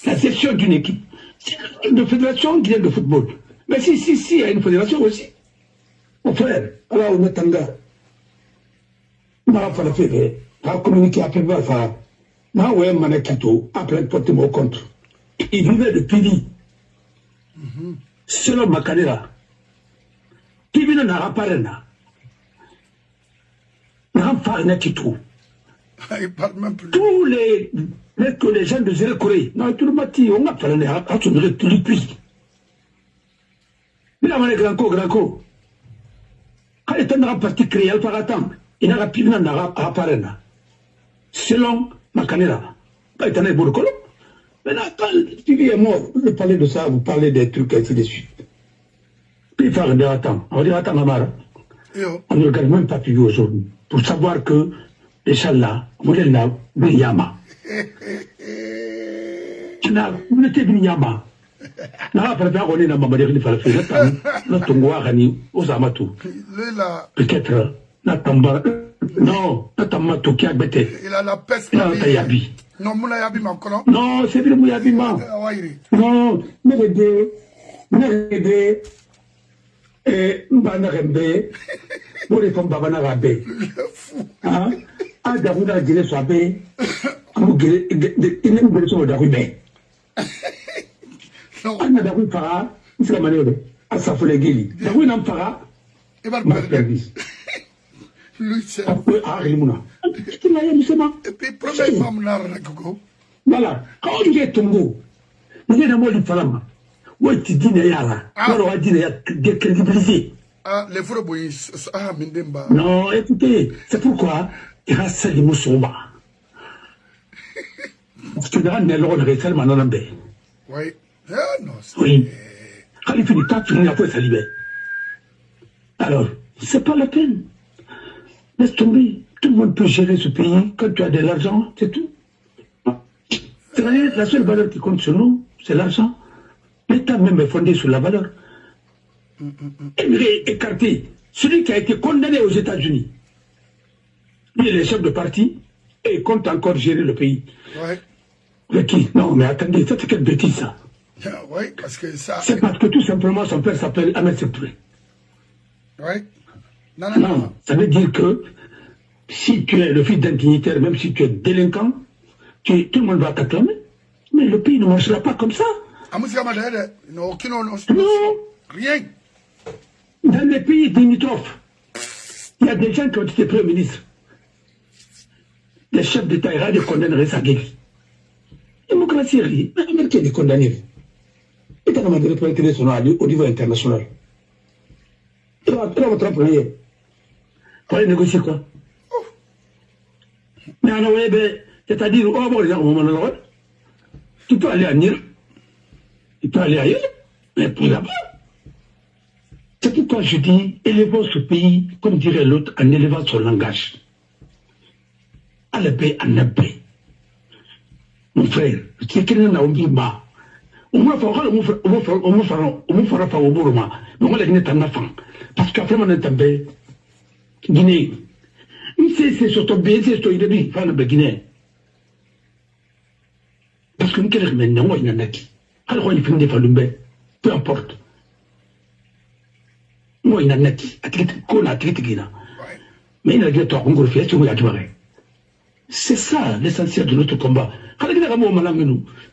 La gestion d'une équipe. C'est une fédération guinéenne de football. Mais si, il y a une fédération aussi. Mon frère, alors on est tanga. On n'a pas fait, on a communiqué après ça. On a un manekito, après porter mon contre. Il vivait de Pivi. Selon ma carrière, Pivi n'a pas rien.
Il parle même plus.
Tous les gens de Zéro Corée, non, tout le matin, on a parlé à son plus. Il a mal grand co. Quand il est en partie créé, il va attendre. Il n'a pas pu apparaître. Selon ma caméra. Pas étant un beau colon. Maintenant, quand Pivi est mort, vous parlez de ça, vous parlez des trucs ainsi de suite. Puis il faut regarder attends. On va dire attends, Mamara. On ne regarde même pas Pivi aujourd'hui. Pour savoir que les gens là, vous êtes là, Binyama. Vous êtes Binyama. Peut-être, non,
il a la peste. Non, Mounayabi Makono.
Non, c'est le Mounayabi Man. Non, mais et Mbanarembe, pour les femmes Babanarambe. Ah, Darouna Gile Soabe, il n'est pas sur Darubé. Anna Darou Fara, c'est la manière de Asafoulegili. Darou Namfara,
il va le service. Lui, c'est.
Ah, Rimuna. Et puis,
premier Mamnar Rakoko.
Voilà. Quand tu es Tongo, il y a un mot de Falama. Ouais, tu dis, il y a là. Alors, on dit, il y a décrédibilisé.
Ah, les Fouroboui, ah, Mindemba.
Non, écoutez, c'est pourquoi il y a ça de Moussouba. Parce que là, il y a l'ordre de Salman Nambe.
Oui. Ah, non,
oui. Quand il finit, quand tu finis, après, ça libère. Alors, c'est pas la peine. Laisse tomber. Tout le monde peut gérer ce pays. Quand tu as de l'argent, c'est tout. C'est-à-dire, la seule valeur qui compte sur nous, c'est l'argent. L'État même est fondé sur la valeur. Écarté. Celui qui a été condamné aux États-Unis, lui, il est chef de parti et il compte encore gérer le pays.
Ouais.
Mais qui? Non, mais attendez, ça c'est quelle bêtise ça?
Oui, parce que ça.
C'est parce que tout simplement son père s'appelle Ahmed Septouré.
Oui.
Non, ça veut dire que si tu es le fils d'un dignitaire, même si tu es délinquant, tout le monde va t'acclamer. Mais le pays ne marchera pas comme ça.
Non. Rien.
Dans les pays limitrophes, il y a des gens qui ont été premiers ministres. Les chefs d'État et de condamner sa gueule. Démocratie, l'Amérique est condamnée. Et quand on a représenté son nom au niveau international, il va votre employé. Pour aller négocier quoi? Mais en Ouébé, c'est-à-dire, au moment tu peux aller à Nir, tu peux aller ailleurs, mais pour là-bas. C'est pourquoi je dis, élevons ce pays, comme dirait l'autre, en élevant son langage. À la paix, en la paix. Mon frère, c'est quelqu'un n'a oublié pas. On me fera au Bourma, mais on l'a dit un enfant. Parce qu'après, on est tombé. Guinée. C'est sur ton pays, c'est sur ton pays, fan de Guinée. Parce que nous, quel est le maintenant, il y en a qui. Alors, il finit de faire le bain. Peu importe. Moi, il y en a qui. Mais il a dit à toi, on va faire ce qu'on a dit. C'est ça l'essentiel de notre combat.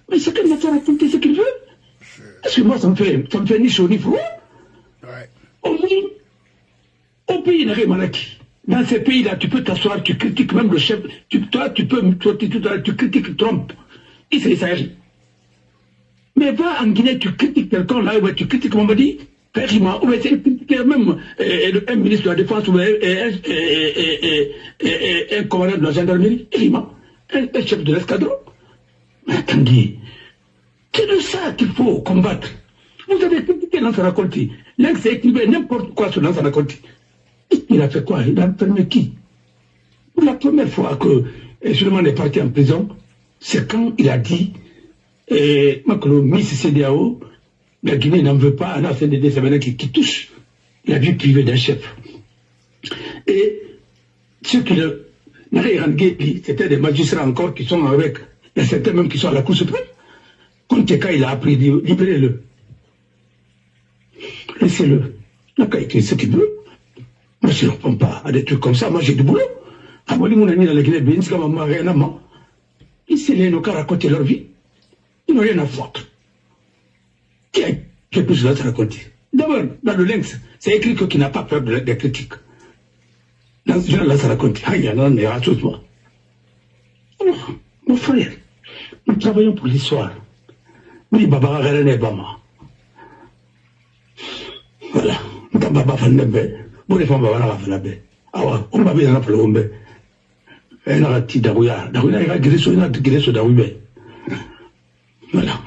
Mais chacun va se raconter ce qu'il veut. Est-ce que moi, ça me fait ni chaud ni froid? Au pays, il n'y a rien malaki. Dans ces pays-là, tu peux t'asseoir, tu critiques même le chef. Tu critiques Trump. Il s'agit. Mais va en Guinée, tu critiques quelqu'un là, ouais, tu critiques Mamadi, Ferima, ou tu critiques même un ministre de la Défense, ou un commandant de la gendarmerie, Ferima, un chef de l'escadron. Mais attendez, c'est de ça qu'il faut combattre. Vous avez critiqué Lansana Conti. L'ex a écrit n'importe quoi sur Lansana Conti. Il a fait quoi? Il a permis qui? Pour la première fois que Suleiman est parti en prison, c'est quand il a dit Macron, Miss CDAO, la Guinée n'en veut pas, un CNDD, c'est maintenant qui touche la vie privée d'un chef. Et ceux qui le c'était des magistrats encore qui sont avec, il y a certains même qui sont à la Cour suprême. Quand Teka, il a appris, libérez-le. Laissez-le. Il n'a qu'à écrire ce qu'il veut. Moi, je ne réponds pas à des trucs comme ça. Moi, j'ai du boulot. À moi, mon ami dans la Guinée, ici, les locaux racontent leur vie. Ils n'ont rien à foutre. Qui a plus de raconter? D'abord, dans le Lynx, c'est écrit qu'il n'a pas peur des critiques. Dans ce genre-là, ça raconte. Ah, il y en a, mais raconte-moi. Alors, mon frère, nous travaillons pour l'histoire. Oui, Baba Garane Bama. Voilà. Quand Baba Fanebe, vous les femmes Baba Fanebe. Ah ouais, on va bien appeler Ombe. Et on a dit Daouya. Daouya, il a guéri sur Daouya. Voilà.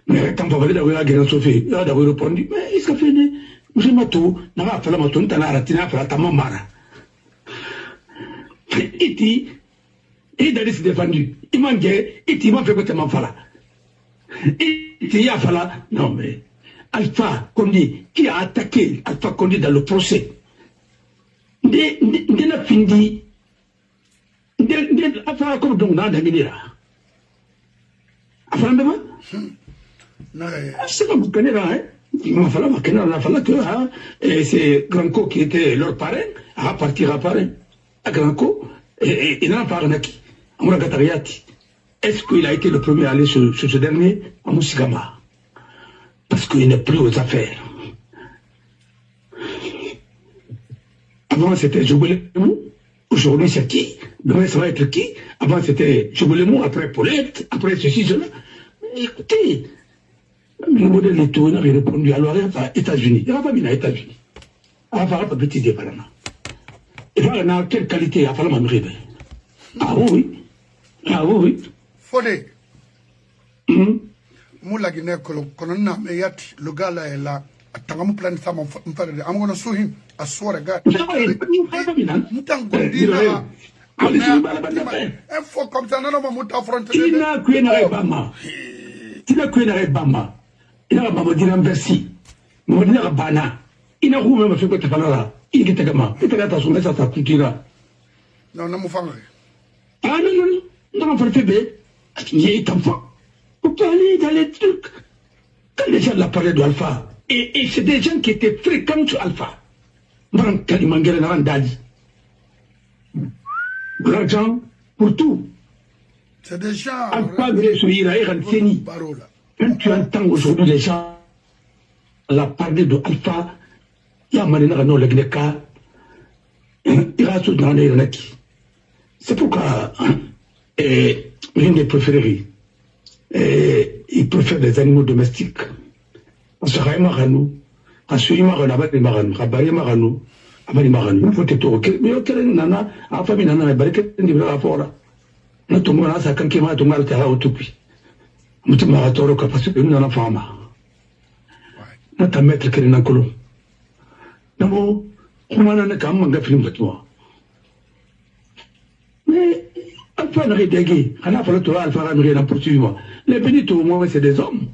Mais quand on va dire Daouya, il a Sophie. Il a Daouya répondu, mais il s'est fait né. Je m'ai tout. Il a fait la maton, il a raté, il a fait la tamamara. Il dit, il a défendu. Il m'a dit, il m'a fait que tu m'en fais là. Il dit, il a fait là. Non, mais Alpha Condé, qui a attaqué Alpha Condé dans le procès, il a fini. Alpha Condé, donc, dans la Guinée. Alpha Condé, c'est comme vous connaissez là, hein. Il m'a fallu que c'est Granco qui était leur parrain, à partir à parrain. À Granco, et il n'a pas arnaqué. Est-ce qu'il a été le premier à aller sur ce dernier? À Moussigama. Parce qu'il n'est plus aux affaires. Avant c'était Jouboulé. Aujourd'hui c'est qui? Demain, ça va être qui? Avant, c'était Chouboulemo, après Paulette, après ceci, cela. Mais écoutez, le modèle est tout, il a répondu. Alors, il va aux États-Unis. Il va pas venir aux États-Unis. Il va pas petit départ. Il va avoir quelle qualité? Il va falloir m'amener. Ah oui. Ah oui.
Fodé. Moula Guinée, Colonna, Meyati, le gars là est là. Tangamu plan sama mfare I'm gonna sue him. I swear to God. Mutangondina. Un faux comme ça, non, non, muta affronter.
Tina Quena Bama. Tina Quena Bama. Il a Bama Dinambersi. Modina Bana. Il a rouvert ma fête Panara. Il était gamin. Il était à son message à Kultura.
Non, non, Moufangre.
Ah non, non, non, bébé. Il est enfant. Vous parlez dans les trucs. Quand les gens parlé d'Alpha. Et c'est des gens qui étaient fréquents sur Alpha. L'argent pour tout.
C'est des gens.
Alpha, quand tu entends aujourd'hui les gens la parler de Alpha, il y a Manina no Legneka, il y a tout dans les Renaki. C'est pourquoi l'une des préférées, il préfère les animaux domestiques. Parce que Raïmarano, Assuima Rabat Marano, Rabari Marano, Abali Marano, il faut être mais auquel nana, a famille nana, barricade de la fora. Notre mona, ça quand qui m'a tout mal terra au toupi. Mutamaratoro, parce que nous n'en avons pas. Notre maître qui est dans le colon. Non, on en a quand même un film de toi. Mais, Alpha n'a rien dégué, on a fallu toi, Alpha n'a rien poursuivre. Les bénites au moins, c'est des hommes.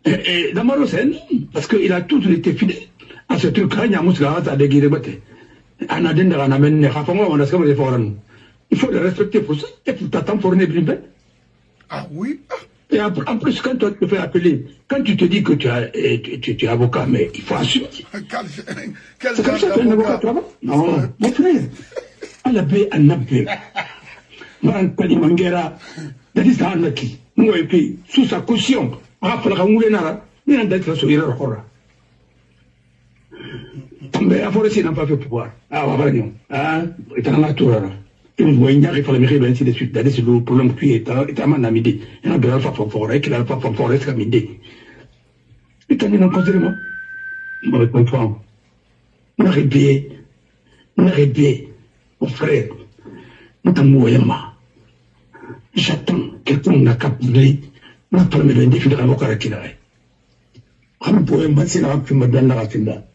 Et d'abord, c'est un homme, parce qu'il a toujours été fidèle à ce truc-là. Il y a un moussaka à déguer les bottes. On a des ramènes, on a ce qu'on veut faire. Il faut le respecter pour ça, et pour t'attendre pour une brimbe.
Ah oui?
Et en plus, quand toi tu te fais appeler, quand tu te dis que tu es avocat, mais il faut assumer.
Quel
genre d'avocat? Non, mon frère. À la baie, à la baie. Marantani Mangera, Dadista Anaki, Mouepi, sous sa caution. Après la Moulenara, il y a un d'être sur le Hora. Tombé à Forest, il n'a pas fait pouvoir. Ah, Vavagnon. Ah, il est en nature. Il voit une il fallait me ainsi de suite. D'aller sur le problème qui est à ma midi. Il y a un alpha pour forêt, qu'il a pas pour forêt à midi. Et quand il en cause de moi, il me comprend. On a rébé, mon frère. Nous t'amourons. J'attends quelqu'un n'a qu'à parler. On a parlé de défi de l'avocat qui l'a. On peut imaginer un peu de la raffinda.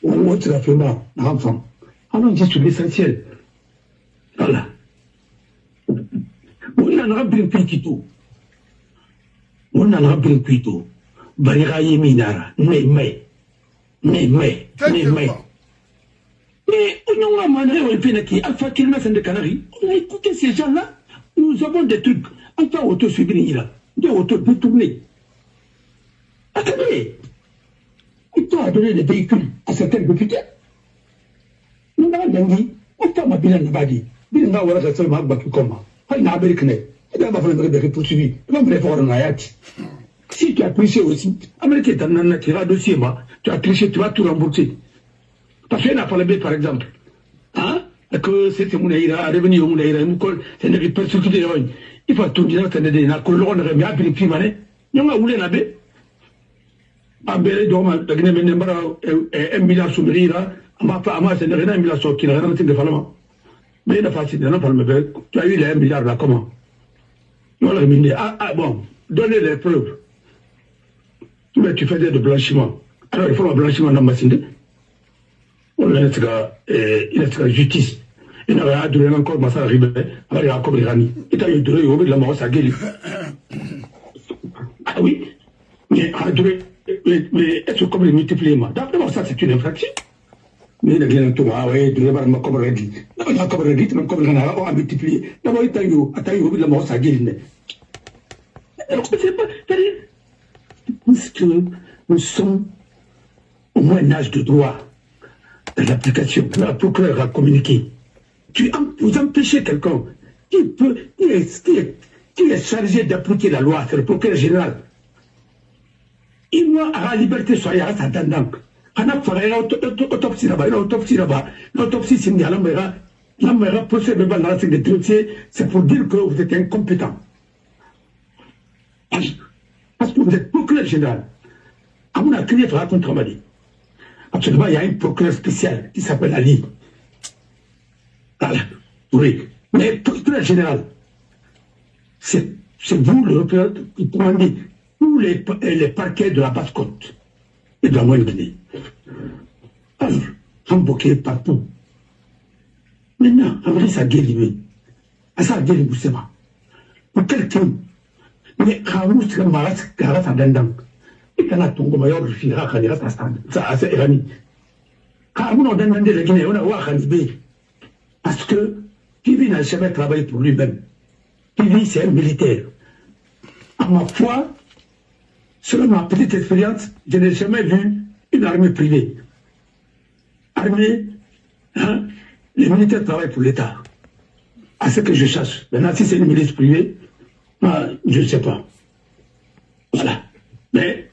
Ou autre raffinda, l'enfant. Alors, je suis l'essentiel. Voilà. On a un rabin piquito. On a un rabin piquito. Bariraye minara. Mais, mais, on a mané au Pénaki, Alpha Kilmas de Canaries. On a écouté ces gens-là. Nous avons des trucs. Alpha auto-suivi là. Des auto-détournés. Attendez. Il a donné des véhicules à certains députés. Nous avons dit, on t'a ma bilan badi. Bilan n'a pas seulement battu comme. Il n'a pas de connect. Il n'a pas de poursuivi. Il n'a pas de faire un ayat. Si tu as triché aussi, Américain, tu as tiré un dossier, tu as triché, tu vas tout rembourser. Parce qu'il n'a pas le B, par exemple. Hein? Que c'était mon aïra, revenu au mon aïra, c'est une persécution de l'homme. Il faut tout dire, c'est une colonne, on remet à puis les mané. Nous avons voulu naber. Abélé, donc, la Guinée, un milliard sous le rire, c'est un milliard sur qui n'a rien de fallement. Mais il a facile, il n'a pas le B. Tu as eu les 1 milliard là, comment? Nous avons remis. Ah, bon, donnez les preuves. Mais tu fais de blanchiment. Alors, il faut un blanchiment dans ma cinde. On a la justice. Il n'a rien duré encore, ma sœur arrive, alors il a encore Irani. Il a eu duré, il a la mort, ça guérit. Ah oui, mais est-ce qu'on peut les multiplier, moi? D'abord, ça, c'est une infraction. Mais il a bien tout, ah oui, duré, il m'a comme réglé. Il a comme réglé, il m'a comme réglé, on a multiplié. D'abord, il a eu la mort, ça guérit. Alors, c'est pas, puisque nous sommes au Moyen-Âge de droit de l'application, la procureur a communiqué. Vous empêchez quelqu'un qui est chargé d'appliquer la loi, c'est le procureur général. Il doit avoir la liberté soyez à sa tendance. On a fait l'autopsie là-bas, l'autopsie c'est une galambera, La meilleure possible de dossiers, c'est pour dire que vous êtes incompétent. Parce que vous êtes procureur général. À mon avis, il faudra contre Mali. Actuellement, il y a un procureur spécial qui s'appelle Ali. Voilà. Oui. Mais procureur général, c'est vous, le procureur, qui commandez tous les parquets de la Basse-Côte et de la Moyenne-Guinée. Alors, emboqués partout. Maintenant, en vrai, ça guérit. Ça guérit Boussema. Pour quelqu'un, mais Khamous, c'est Maras, Karas, Adandang. Et quand on a Tongo Mayor, je finis à Khanira, ça c'est Irani. Khamous, on a demandé la Guinée, on a Ouakhanibé. Parce que Pivi n'a jamais travaillé pour lui-même. Pivi, c'est un militaire. À ma foi, selon ma petite expérience, je n'ai jamais vu une armée privée. Armée, hein, les militaires travaillent pour l'État. À ce que je cherche. Maintenant, si c'est une milice privée, je ne sais pas. Voilà. Mais,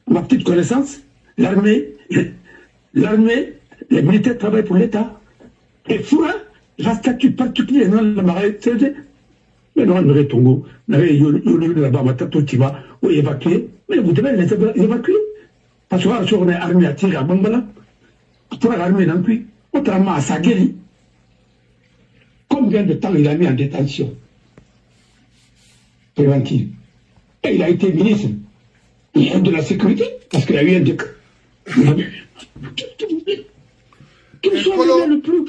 ma petite connaissance, l'armée, les militaires travaillent pour l'État. Et Foura, la statut particulier, non, la marée, mais non, le Tongo, là-bas, Matatotima, ou évacuer, mais vous devez les évacuer. Parce que on est armé à tirer à Bambala, pour l'armée d'un puits, autrement à Sagueli. Combien de temps il a mis en détention préventive? Et il a été ministre de la sécurité, parce qu'il a eu un décret. Qu'il soit le plus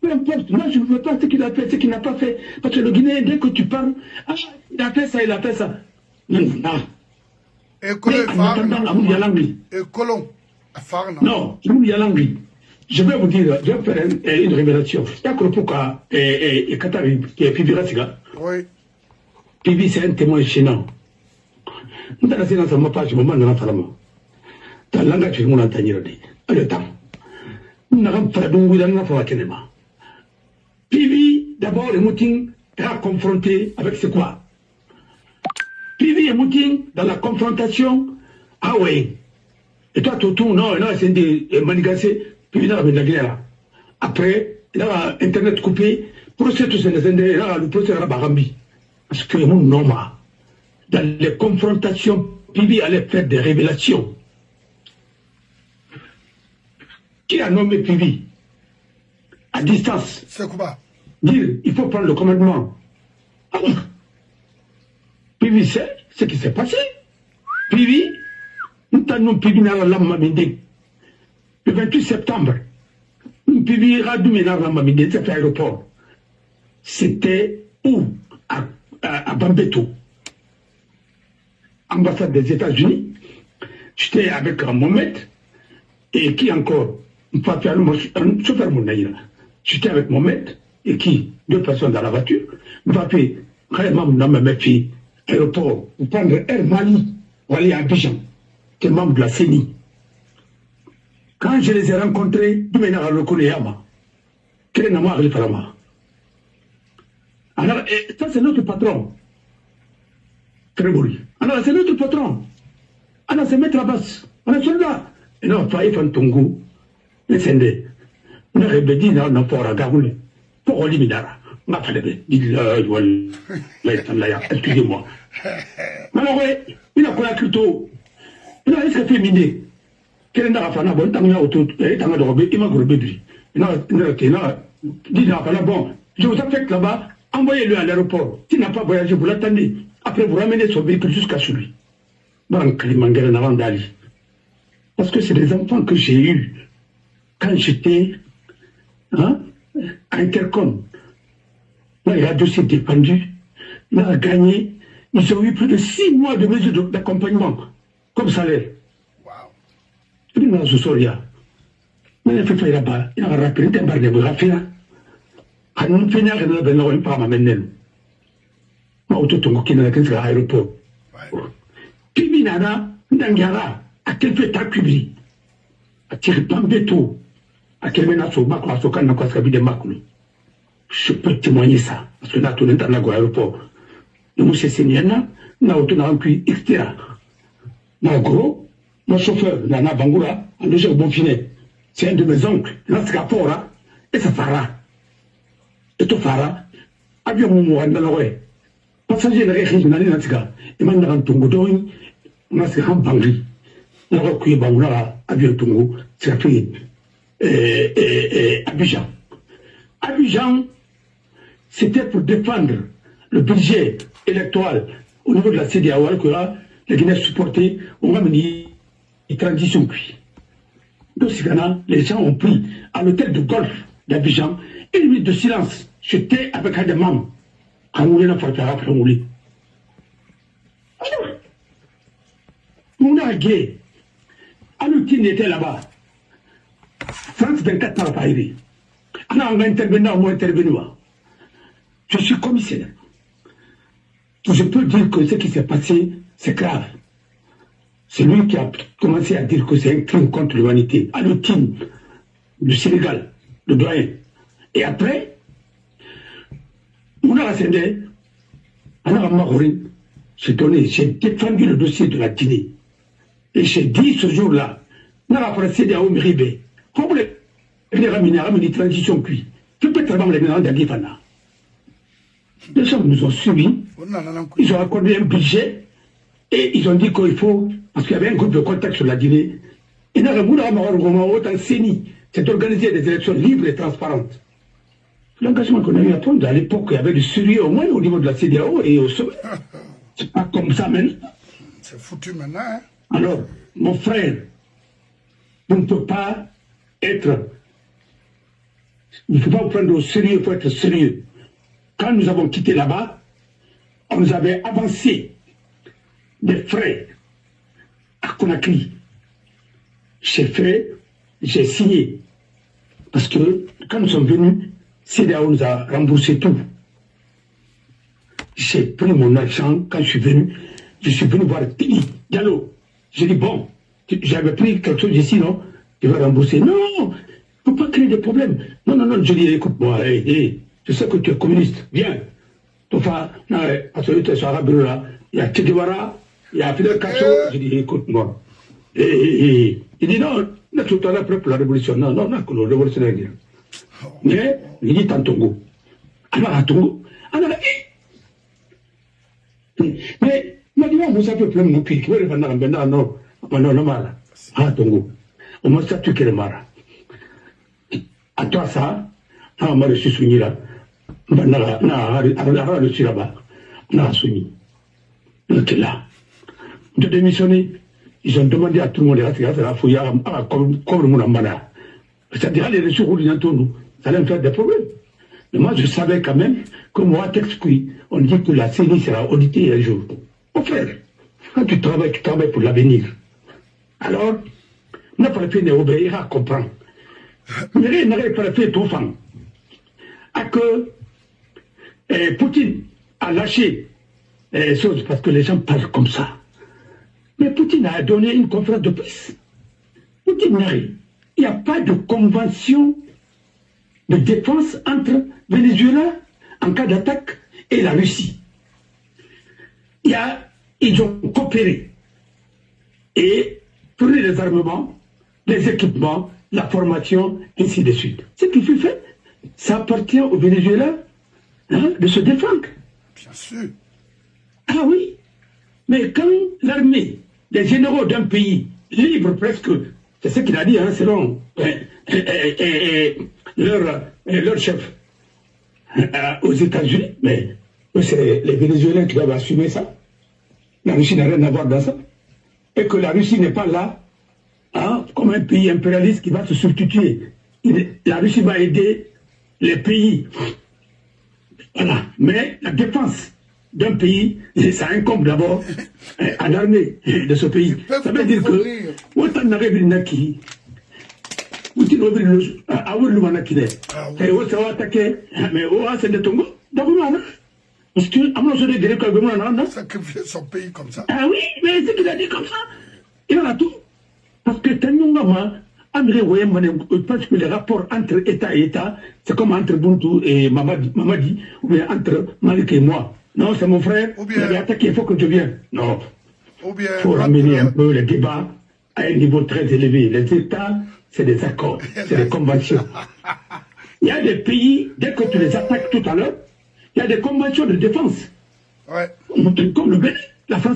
peu importe, moi je ne veux pas ce qu'il a fait, ce qu'il n'a pas fait. Parce que le Guinéen, dès que tu parles, il a fait ça, il a fait ça. Non. Non, je vais vous dire, je vais faire une révélation. Il y a Kropoka et Katari, qui est Pibi Rassiga.
Oui.
Pibi, c'est un témoin gênant. Nous avons fait dans sa page, je me demande dans le langage, je vais m'entendre. Le temps. Nous avons fait un Pibi, d'abord, le Mouting est confronté avec ce quoi? Pibi et Mouting, dans la confrontation, ah oui. Et toi, Toutou, non, c'est des manigancés, Pibi dans la guerre. Après, il a Internet coupé, procès tous le procès à Barambi. Parce que mon nom, dans les confrontations, Pibi allait faire des révélations. Qui a nommé Pibi à distance?
C'est quoi?
Dire, il faut prendre le commandement. Alors, Pibi sait ce qui s'est passé. Pibi, nous avons Pibi dans la Lamaminde. Le 28 septembre, nous Pibi Radoumé dans la Lamaminde, cet aéroport. C'était où? À Bambeto. Ambassade des États-Unis. J'étais avec Mohamed. Et qui encore? Un chauffeur Mounaïra. J'étais avec Mohamed. Et qui? Deux personnes dans la voiture. Mbappé, vraiment, dans ma fille, aéroport, vous prendre Air Mali, pour aller à Abidjan, qui est membre de la CENI. Quand je les ai rencontrés, du Ménard le Konéama, quel est le nom de Farama? Alors, ça c'est notre patron. Trébouri. Alors, c'est notre patron. Alors, c'est Maître Abbas. On est soldats. Et non, Faye Fantongo, les Sendé. On a rébédi dans le port à Garoulé. Pour Olimidara. Ma fille, excusez-moi. Alors, il a quoi la culture? Il a risque féminin. Quel est la bon, tant auto, et tant de robé, il m'a grobé lui. Non, dit bon, je vous affecte là-bas, envoyez-le à l'aéroport. S'il n'a pas voyagé, vous l'attendez. Après, vous ramenez son véhicule jusqu'à chez lui. Parce que c'est des enfants que j'ai eus quand j'étais à Intercom. Là, il a dossier dépendu, il a gagné. Ils ont eu plus de 6 mois de mesures d'accompagnement comme salaire. Il m'a dit, Soria, il a fait là-bas, il a rappelé un bar de Brafina. À nous, il a fait un pas ma menel. Ma auto-tongo qui n'a qu'un aéroport. Pibi Nana, Nangara, à quel fait ta cubi? À tirer Pambeto, à quel menace au Mako, à Sokan, n'a pas de Mako. Je peux témoigner ça, parce que là, tout le monde dans l'aéroport. Nous, c'est Séniana, nous avons pu, etc. En gros, mon chauffeur, Nana Bangoura, en deux jours bon finet. C'est un de mes oncles, Naskapora, et ça fera. Et tout fera. Avion mon andaloé. Passager de région dans l'Inatika. Et maintenant, on tombe d'où on a ce grand bangui. On a recueilli Bangoula, avion Tongo, c'est fait. Abidjan. Abidjan, c'était pour défendre le budget électoral au niveau de la CEDEAO, que là, la Guinée supportait, on va mener une transition puis. Dans ce cas-là, les gens ont pris à l'hôtel de golf d'Abidjan une minute de silence. J'étais avec Ademam. Kamoulé n'a pas fait après Moulé. On a gay. Alutine était là-bas. France 24 n'a pas aidé. On a intervenu, on a intervenu. Je suis commissaire. Je peux dire que ce qui s'est passé, c'est grave. C'est lui qui a commencé à dire que c'est un crime contre l'humanité. Alutine, du Sénégal, le doyen. Et après, on a rassemblé, on a maroré, j'ai défendu le dossier de la Guinée. Et j'ai dit ce jour-là, on a procédé à Omribé. Comme les ramener transition cuit. Je peux travailler les gens d'Agifana. Les gens nous ont suivis, ils ont accordé un budget et ils ont dit qu'il faut, parce qu'il y avait un groupe de contact sur la Guinée, et nous avons c'est d'organiser des élections libres et transparentes. L'engagement qu'on a eu à prendre à l'époque, il y avait du sérieux au moins au niveau de la CEDEAO et au sommet. C'est pas comme ça maintenant.
C'est foutu maintenant. Hein?
Alors, mon frère, on ne peut pas être. Il ne faut pas vous prendre au sérieux, il faut être sérieux. Quand nous avons quitté là-bas, on nous avait avancé des frais à Conakry. J'ai fait, j'ai signé. Parce que quand nous sommes venus, CEDEAO nous a remboursé tout. J'ai pris mon argent quand je suis venu voir Tini Diallo. J'ai dit, bon, j'avais pris quelque chose ici, non? Il va rembourser. Non, il ne faut pas créer des problèmes. Non, je dis, écoute-moi, je sais que tu es communiste, viens. Parce que tu es sur Arabe là, il y a Che Guevara, il y a Fidel Castro. Je dis, écoute-moi. Il dit, non, on est tout à l'heure prêt pour la révolution. Non, la révolution est bien. Mais, il dit, en Tongo. Alors, à Tongo, mais, vous avez plein de moupis, qui veulent venir en Bénin, non, mal. Ah, Tongo. On m'a dit, tu es mara. À toi, ça, on m'a reçu soumis là. On a reçu là-bas. On a soumis. On était là. De démissionner, ils ont demandé à tout le monde de rester là, il y a comme le monde en mana. C'est-à-dire, les ressources roulent dans nous, ça allait me faire des problèmes. Mais moi, je savais quand même que moi, on dit que la CENI sera auditée un jour. Mon frère, quand tu travailles pour l'avenir. Alors, on n'a pas fait d'obéir à comprendre. Mais rien n'aurait pas fait tout fan. À que Poutine a lâché les choses parce que les gens parlent comme ça. Mais Poutine a donné une conférence de presse. Poutine n'a rien. Il n'y a pas de convention de défense entre Venezuela en cas d'attaque et la Russie. Ils ont coopéré et fourni les armements, les équipements, la formation, ainsi de suite. Ce qui fut fait, ça appartient au Venezuela de se défendre.
Bien sûr.
Ah oui. Mais quand l'armée, les généraux d'un pays libre presque, c'est ce qu'il a dit, selon leur chef aux États-Unis, mais c'est les Vénézuéliens qui doivent assumer ça. La Russie n'a rien à voir dans ça. Et que la Russie n'est pas là comme un pays impérialiste qui va se substituer. La Russie va aider les pays. Voilà. Mais la défense d'un pays, ça incombe d'abord à l'armée de ce pays. Ça veut dire que autant n'arrive Naki, Poutine a ouvert le Manakine. Et où ça va attaquer, mais où c'est de Tongo? D'abord, parce que
sacrifier son pays comme ça.
Ah oui, mais c'est qu'il a dit comme ça. Il en a tout. Parce que je pense que les rapports entre État et État, c'est comme entre Buntu et Mamadi, ou bien entre Malik et moi. Non, c'est mon frère, il avait attaqué, il faut que je vienne. Non. Il faut ramener un peu les débats à un niveau très élevé. Les États, c'est des accords, c'est des conventions. Il y a des pays, dès que tu les attaques tout à l'heure, il y a des conventions de défense.
Ouais.
Comme le Bénin, la France.